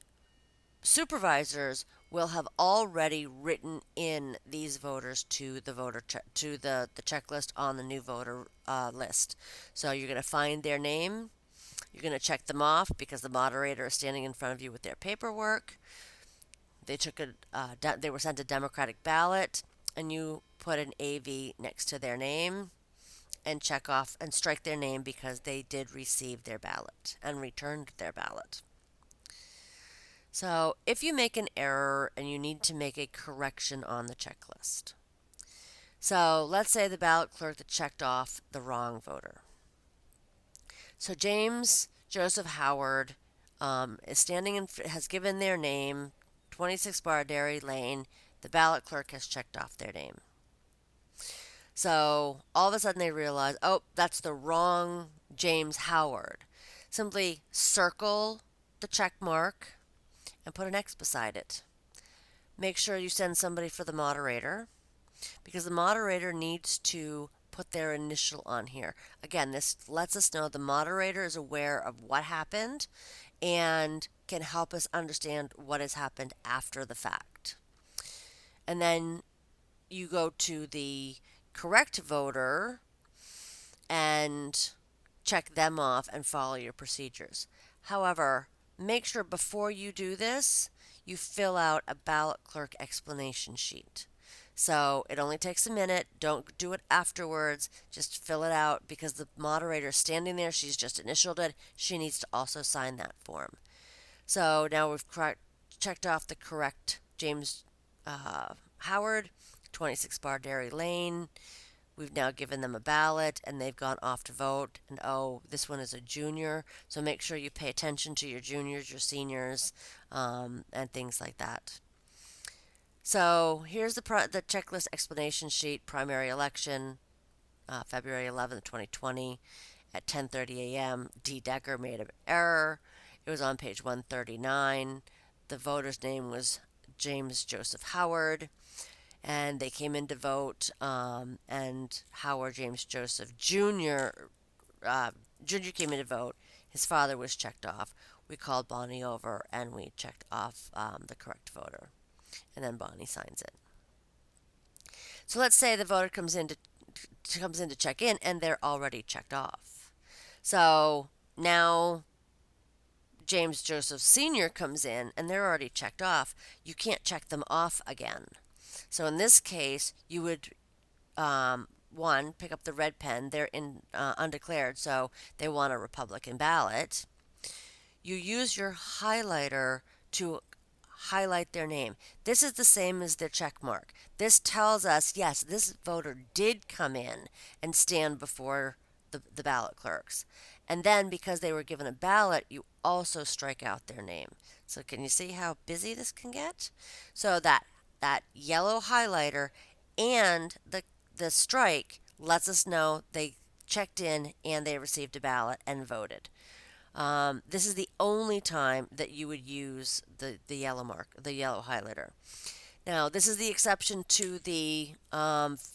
supervisors will have already written in these voters to the the checklist on the new voter list. So you're going to find their name. You're going to check them off because the moderator is standing in front of you with their paperwork. They were sent a Democratic ballot, and you put an AV next to their name and check off and strike their name because they did receive their ballot and returned their ballot. So if you make an error and you need to make a correction on the checklist. So let's say the ballot clerk that checked off the wrong voter. So James Joseph Howard is standing in, has given their name, 26 Bardary Lane. The ballot clerk has checked off their name. So all of a sudden they realize, oh, that's the wrong James Howard. Simply circle the check mark and put an X beside it. Make sure you send somebody for the moderator because the moderator needs to put their initial on here. Again, this lets us know the moderator is aware of what happened and can help us understand what has happened after the fact. And then you go to the correct voter and check them off and follow your procedures. However, make sure before you do this, you fill out a ballot clerk explanation sheet. So it only takes a minute. Don't do it afterwards. Just fill it out because the moderator is standing there. She's just initialed it. She needs to also sign that form. So now we've checked off the correct James Howard, 26 Bardary Lane. We've now given them a ballot and they've gone off to vote. And oh, this one is a junior. So make sure you pay attention to your juniors, your seniors, and things like that. So here's the checklist explanation sheet. Primary election, February 11th, 2020, at 10:30 a.m. D. Decker made an error. It was on page 139. The voter's name was James Joseph Howard, and they came in to vote. And Howard James Joseph Jr. Jr. came in to vote. His father was checked off. We called Bonnie over and we checked off the correct voter, and then Bonnie signs it. So let's say the voter comes in to check in, and they're already checked off. So now James Joseph Sr. comes in, and they're already checked off. You can't check them off again. So in this case, you would one, pick up the red pen. They're in undeclared, so they want a Republican ballot. You use your highlighter to highlight their name. This is the same as their check mark. This tells us, yes, this voter did come in and stand before the ballot clerks. And then because they were given a ballot, you also strike out their name. So can you see how busy this can get? So that yellow highlighter and the strike lets us know they checked in and they received a ballot and voted. This is the only time that you would use the yellow mark, the yellow highlighter. Now, this is the exception to the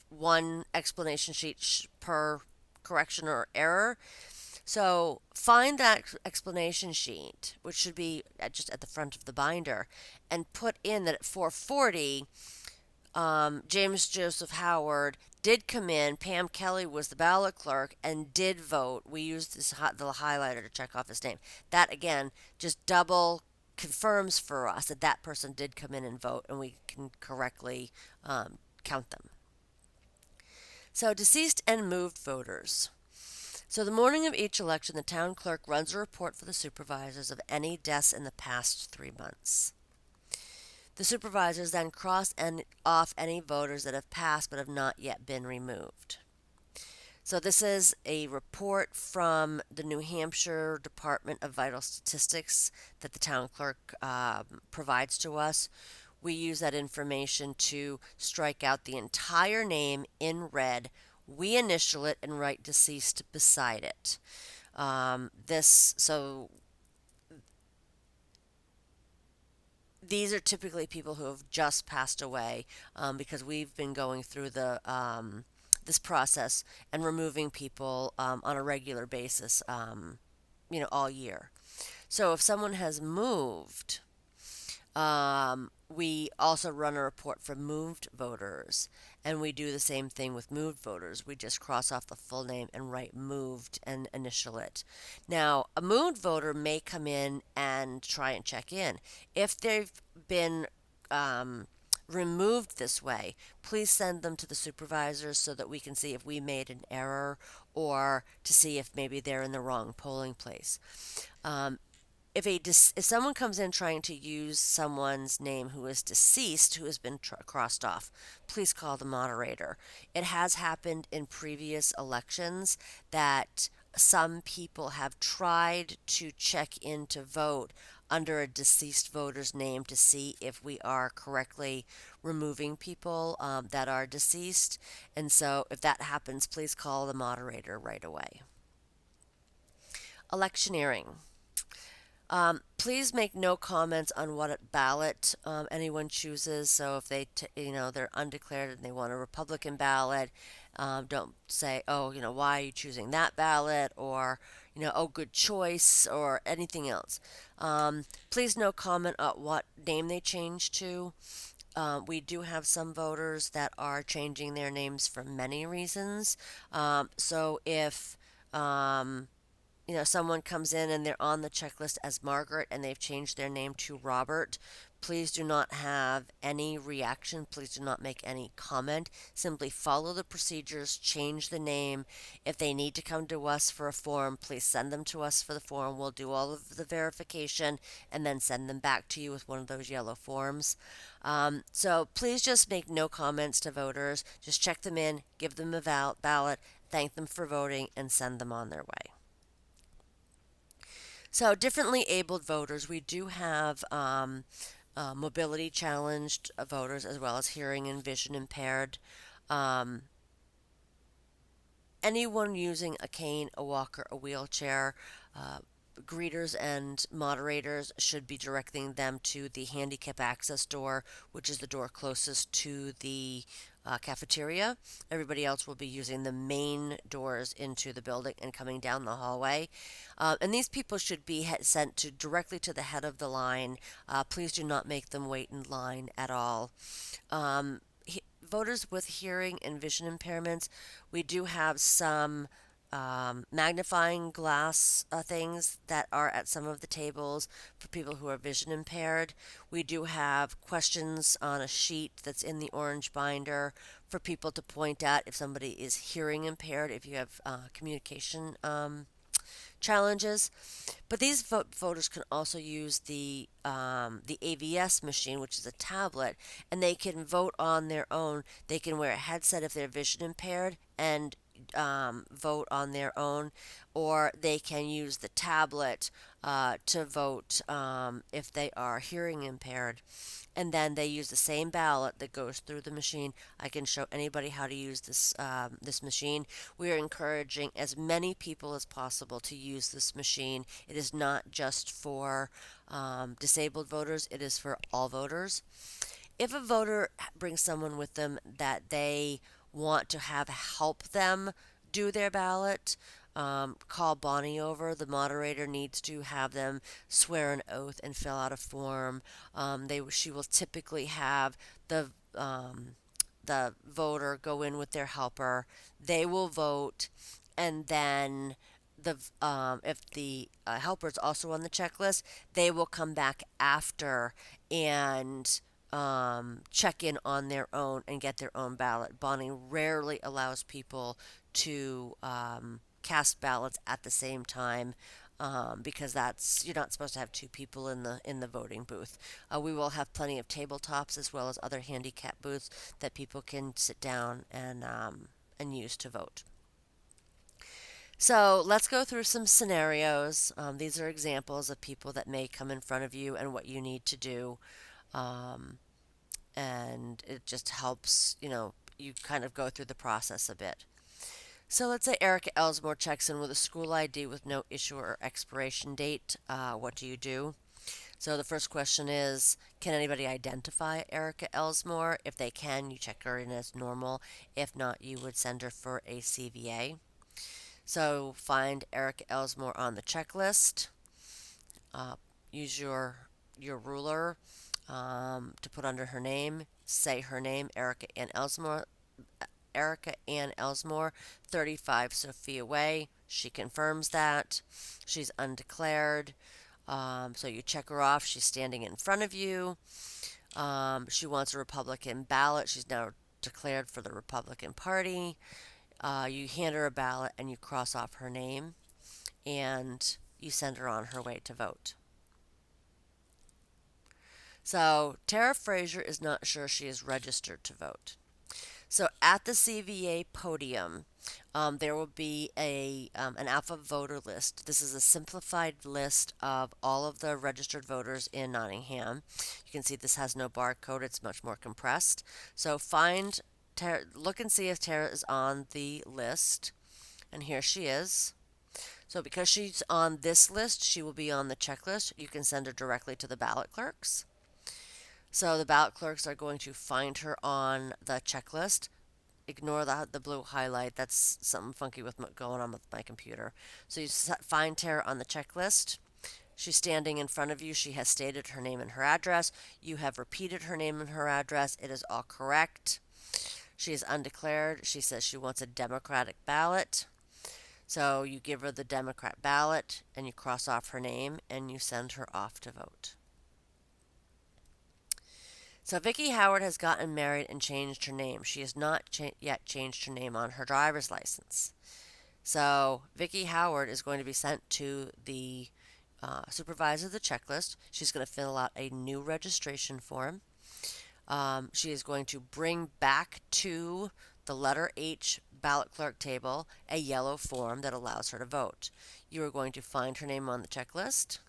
one explanation sheet per correction or error. So find that explanation sheet, which should be just at the front of the binder, and put in that at 4:40 James Joseph Howard did come in. Pam Kelly was the ballot clerk and did vote. We used the highlighter to check off his name. That again just double confirms for us that that person did come in and vote, and we can correctly count them. So deceased and moved voters. So the morning of each election, the town clerk runs a report for the supervisors of any deaths in the past 3 months. The supervisors then cross off any voters that have passed but have not yet been removed. So this is a report from the New Hampshire Department of Vital Statistics that the town clerk provides to us. We use that information to strike out the entire name in red. We initial it and write deceased beside it. So these are typically people who have just passed away because we've been going through this process and removing people on a regular basis, all year. So if someone has moved, we also run a report for moved voters, and we do the same thing with moved voters. We just cross off the full name and write moved and initial it. Now, a moved voter may come in and try and check in. If they've been removed this way, please send them to the supervisors so that we can see if we made an error or to see if maybe they're in the wrong polling place. If someone comes in trying to use someone's name who is deceased, who has been crossed off, please call the moderator. It has happened in previous elections that some people have tried to check in to vote under a deceased voter's name to see if we are correctly removing people that are deceased. And so if that happens, please call the moderator right away. Electioneering. Please make no comments on what ballot anyone chooses. So if they're undeclared and they want a Republican ballot, don't say, oh, why are you choosing that ballot, or oh, good choice, or anything else. Please no comment on what name they change to. We do have some voters that are changing their names for many reasons. So if someone comes in and they're on the checklist as Margaret and they've changed their name to Robert, please do not have any reaction. Please do not make any comment. Simply follow the procedures, change the name. If they need to come to us for a form, please send them to us for the form. We'll do all of the verification and then send them back to you with one of those yellow forms. So please just make no comments to voters. Just check them in, give them a ballot, thank them for voting, and send them on their way. So, differently abled voters, we do have mobility challenged voters, as well as hearing and vision impaired. Um, Anyone using a cane, a walker, a wheelchair, uh, greeters and moderators should be directing them to the handicap access door, which is the door closest to the cafeteria. Everybody else will be using the main doors into the building and coming down the hallway. And these people should be sent to directly to the head of the line. Please do not make them wait in line at all. Voters with hearing and vision impairments, we do have some magnifying glass things that are at some of the tables for people who are vision impaired. We do have questions on a sheet that's in the orange binder for people to point at if somebody is hearing impaired, if you have communication challenges. But these voters can also use the AVS machine, which is a tablet, and they can vote on their own. They can wear a headset if they're vision impaired and vote on their own, or they can use the tablet to vote if they are hearing impaired. And then they use the same ballot that goes through the machine. I can show anybody how to use this machine. We are encouraging as many people as possible to use this machine. It is not just for disabled voters; it is for all voters. If a voter brings someone with them that they want to have help them do their ballot, call Bonnie over. The moderator needs to have them swear an oath and fill out a form. She will typically have the voter go in with their helper. They will vote, and then if the helper is also on the checklist, they will come back after and check in on their own and get their own ballot. Bonnie rarely allows people to cast ballots at the same time. Because that's you're not supposed to have two people in the voting booth. We will have plenty of tabletops as well as other handicap booths that people can sit down and use to vote. So let's go through some scenarios. These are examples of people that may come in front of you and what you need to do. Um, and it just helps, you kind of go through the process a bit. So let's say Erica Elsmore checks in with a school ID with no issue or expiration date. What do you do? So the first question is, can anybody identify Erica Elsmore? If they can, you check her in as normal. If not, you would send her for a CVA. So find Erica Elsmore on the checklist. Uh, Use your ruler to put under her name. Say her name, Erica Ann Elsmore. Erica Ann Elsmore, 35 Sophia Way. She confirms that. She's undeclared. So you check her off. She's standing in front of you. She wants a Republican ballot. She's now declared for the Republican Party. You hand her a ballot and you cross off her name and you send her on her way to vote. So Tara Frazier is not sure she is registered to vote. So at the CVA podium, there will be an alpha voter list. This is a simplified list of all of the registered voters in Nottingham. You can see this has no barcode. It's much more compressed. So find Tara, look and see if Tara is on the list. And here she is. So because she's on this list, she will be on the checklist. You can send her directly to the ballot clerks. So the ballot clerks are going to find her on the checklist. Ignore the blue highlight. That's something funky with going on with my computer. So you find Tara on the checklist. She's standing in front of you. She has stated her name and her address. You have repeated her name and her address. It is all correct. She is undeclared. She says she wants a Democratic ballot. So you give her the Democrat ballot and you cross off her name and you send her off to vote. So Vicki Howard has gotten married and changed her name. She has not yet changed her name on her driver's license. So Vicki Howard is going to be sent to the supervisor of the checklist. She's going to fill out a new registration form. She is going to bring back to the letter H ballot clerk table a yellow form that allows her to vote. You are going to find her name on the checklist.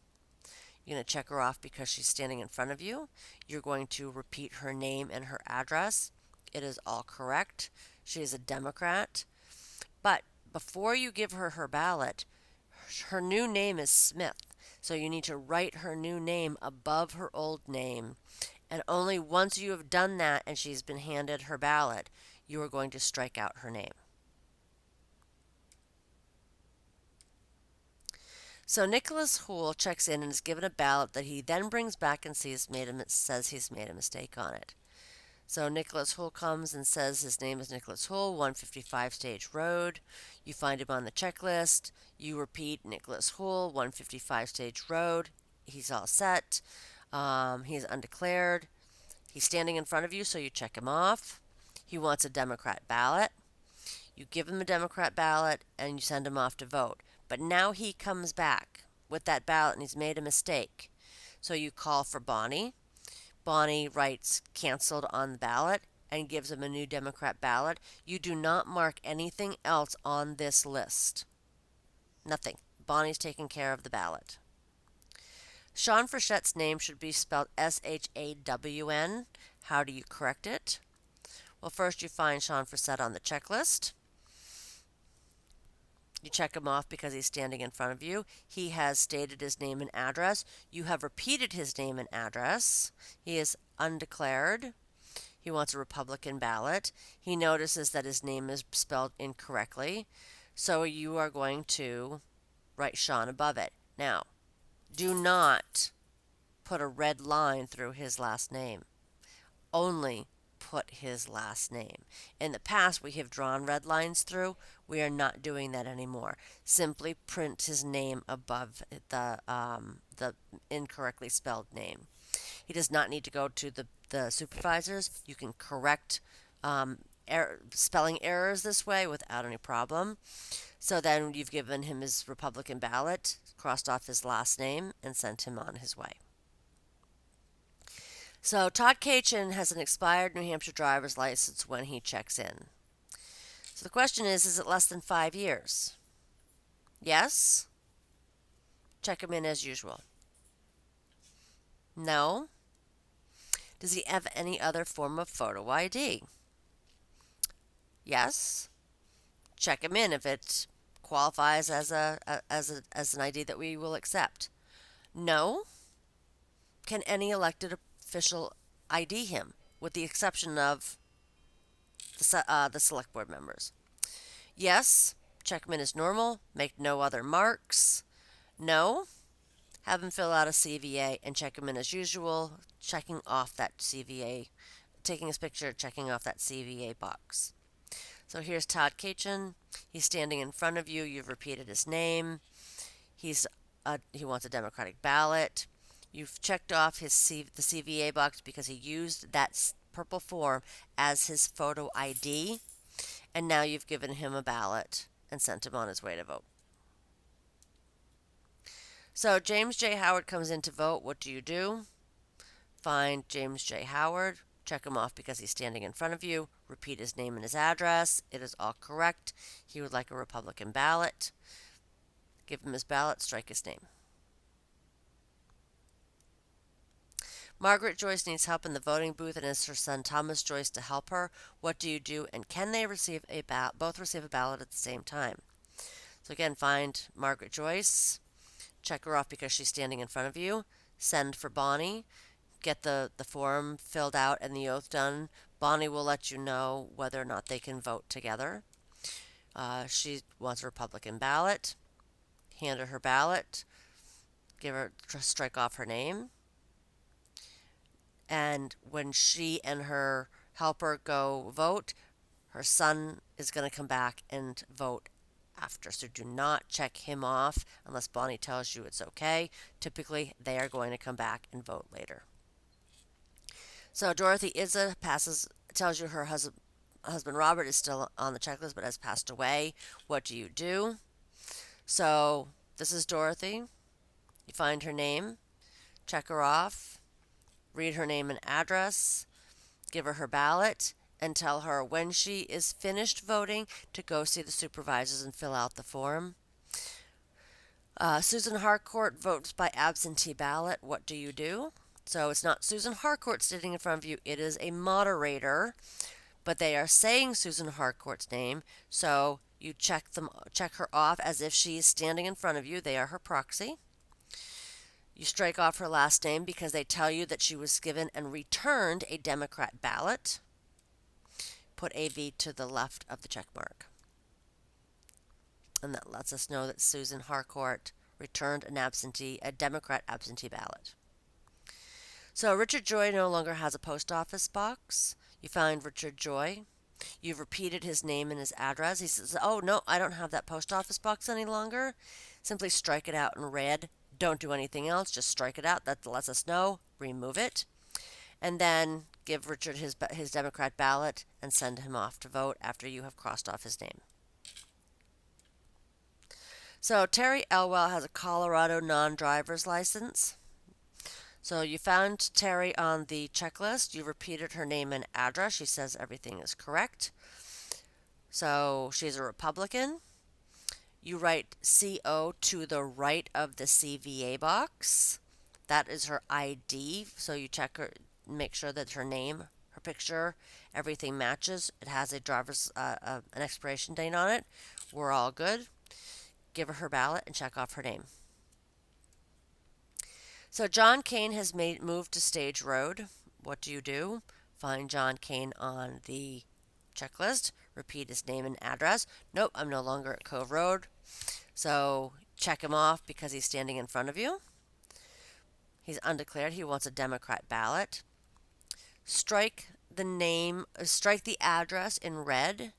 You're going to check her off because she's standing in front of you. You're going to repeat her name and her address. It is all correct. She is a Democrat. But before you give her her ballot, her new name is Smith. So you need to write her new name above her old name. And only once you have done that and she's been handed her ballot, you are going to strike out her name. So Nicholas Houle checks in and is given a ballot that he then brings back and says he's made a mistake on it. So Nicholas Houle comes and says his name is Nicholas Houle, 155 Stage Road. You find him on the checklist. You repeat Nicholas Houle, 155 Stage Road. He's all set. He's undeclared. He's standing in front of you, so you check him off. He wants a Democrat ballot. You give him a Democrat ballot and you send him off to vote. But now he comes back with that ballot and he's made a mistake. So you call for Bonnie. Bonnie writes canceled on the ballot and gives him a new Democrat ballot. You do not mark anything else on this list. Nothing. Bonnie's taking care of the ballot. Sean Frechette's name should be spelled Shawn. How do you correct it? Well, first you find Sean Frechette on the checklist. You check him off because he's standing in front of you. He has stated his name and address. You have repeated his name and address. He is undeclared. He wants a Republican ballot. He notices that his name is spelled incorrectly. So you are going to write Sean above it. Now, do not put a red line through his last name. Only put his last name. In the past, we have drawn red lines through. We are not doing that anymore. Simply print his name above the incorrectly spelled name. He does not need to go to the supervisors. You can correct spelling errors this way without any problem. So then you've given him his Republican ballot, crossed off his last name, and sent him on his way. So Todd Kachin has an expired New Hampshire driver's license when he checks in. So the question is it less than 5 years? Yes? Check him in as usual. No? Does he have any other form of photo ID? Yes? Check him in if it qualifies as an ID that we will accept. No? Can any elected official ID him, with the exception of the select board members? Yes. Check him in as normal. Make no other marks. No. Have him fill out a CVA and check him in as usual, checking off that CVA, taking his picture, checking off that CVA box. So here's Todd Kachin. He's standing in front of you. You've repeated his name. He wants a Democratic ballot. You've checked off the CVA box because he used that purple form as his photo ID. And now you've given him a ballot and sent him on his way to vote. So James J. Howard comes in to vote. What do? Find James J. Howard. Check him off because he's standing in front of you. Repeat his name and his address. It is all correct. He would like a Republican ballot. Give him his ballot. Strike his name. Margaret Joyce needs help in the voting booth and asks her son Thomas Joyce to help her. What do? And can they both receive a ballot at the same time? So again, find Margaret Joyce. Check her off because she's standing in front of you. Send for Bonnie. Get the form filled out and the oath done. Bonnie will let you know whether or not they can vote together. She wants a Republican ballot. Hand her ballot. Strike off her name. And when she and her helper go vote, her son is going to come back and vote after. So do not check him off unless Bonnie tells you it's okay. Typically, they are going to come back and vote later. So Dorothy Izza tells you her husband Robert is still on the checklist but has passed away. What do? So this is Dorothy. You find her name, check her off, read her name and address, give her ballot, and tell her when she is finished voting to go see the supervisors and fill out the form. Susan Harcourt votes by absentee ballot. What do you do? So it's not Susan Harcourt sitting in front of you, it is a moderator, but they are saying Susan Harcourt's name, so you check her off as if she is standing in front of you. They are her proxy. You strike off her last name because they tell you that she was given and returned a Democrat ballot. Put AV to the left of the check mark. And that lets us know that Susan Harcourt returned a Democrat absentee ballot. So Richard Joy no longer has a post office box. You find Richard Joy. You've repeated his name and his address. He says, oh, no, I don't have that post office box any longer. Simply strike it out in red. Don't do anything else. Just strike it out. That lets us know. Remove it. And then give Richard his Democrat ballot and send him off to vote after you have crossed off his name. So Terry Elwell has a Colorado non-driver's license. So you found Terry on the checklist. You repeated her name and address. She says everything is correct. So she's a Republican. You write CO to the right of the CVA box. That is her ID. So you check her, make sure that her name, her picture, everything matches. It has a an expiration date on it. We're all good. Give her ballot and check off her name. So John Kane has moved to Stage Road. What do you do? Find John Kane on the checklist. Repeat his name and address. Nope, I'm no longer at Cove Road. So check him off because he's standing in front of you. He's undeclared. He wants a Democrat ballot. Strike the address in red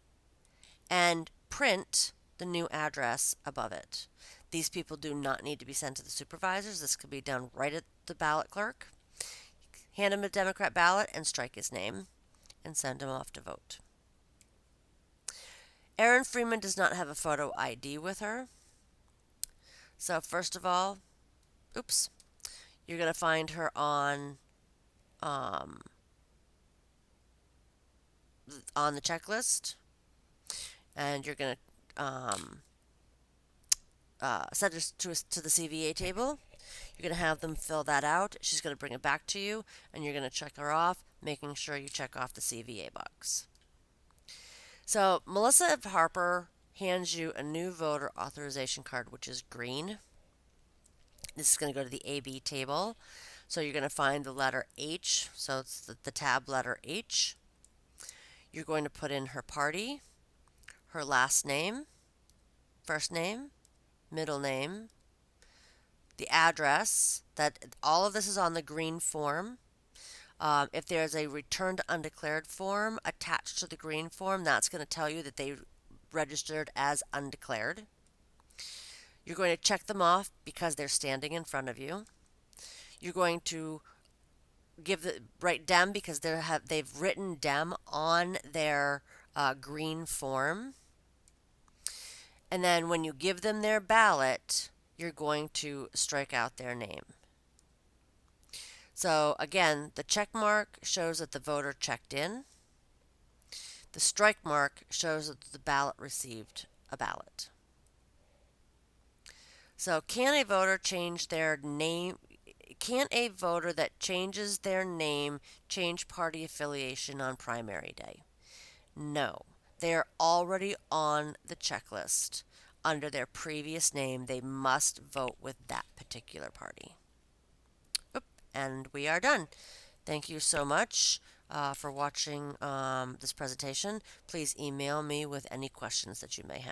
and print the new address above it. These people do not need to be sent to the supervisors. This could be done right at the ballot clerk. Hand him a Democrat ballot and strike his name and send him off to vote. Erin Freeman does not have a photo ID with her. So first of all, you're going to find her on the checklist, and you're going to send her to the CVA table. You're going to have them fill that out. She's going to bring it back to you, and you're going to check her off, making sure you check off the CVA box. So Melissa Harper hands you a new voter authorization card, which is green. This is going to go to the AB table. So you're going to find the letter H. So it's the tab letter H. You're going to put in her party, her last name, first name, middle name, the address. That all of this is on the green form. If there's a returned undeclared form attached to the green form, that's going to tell you that they registered as undeclared. You're going to check them off because they're standing in front of you. You're going to write Dem because they've written Dem on their green form. And then when you give them their ballot, you're going to strike out their name. So again, the check mark shows that the voter checked in. The strike mark shows that the ballot received a ballot. So can a voter change their name? Can a voter that changes their name change party affiliation on primary day? No. They are already on the checklist. Under their previous name, they must vote with that particular party. And we are done. Thank you so much for watching this presentation. Please email me with any questions that you may have.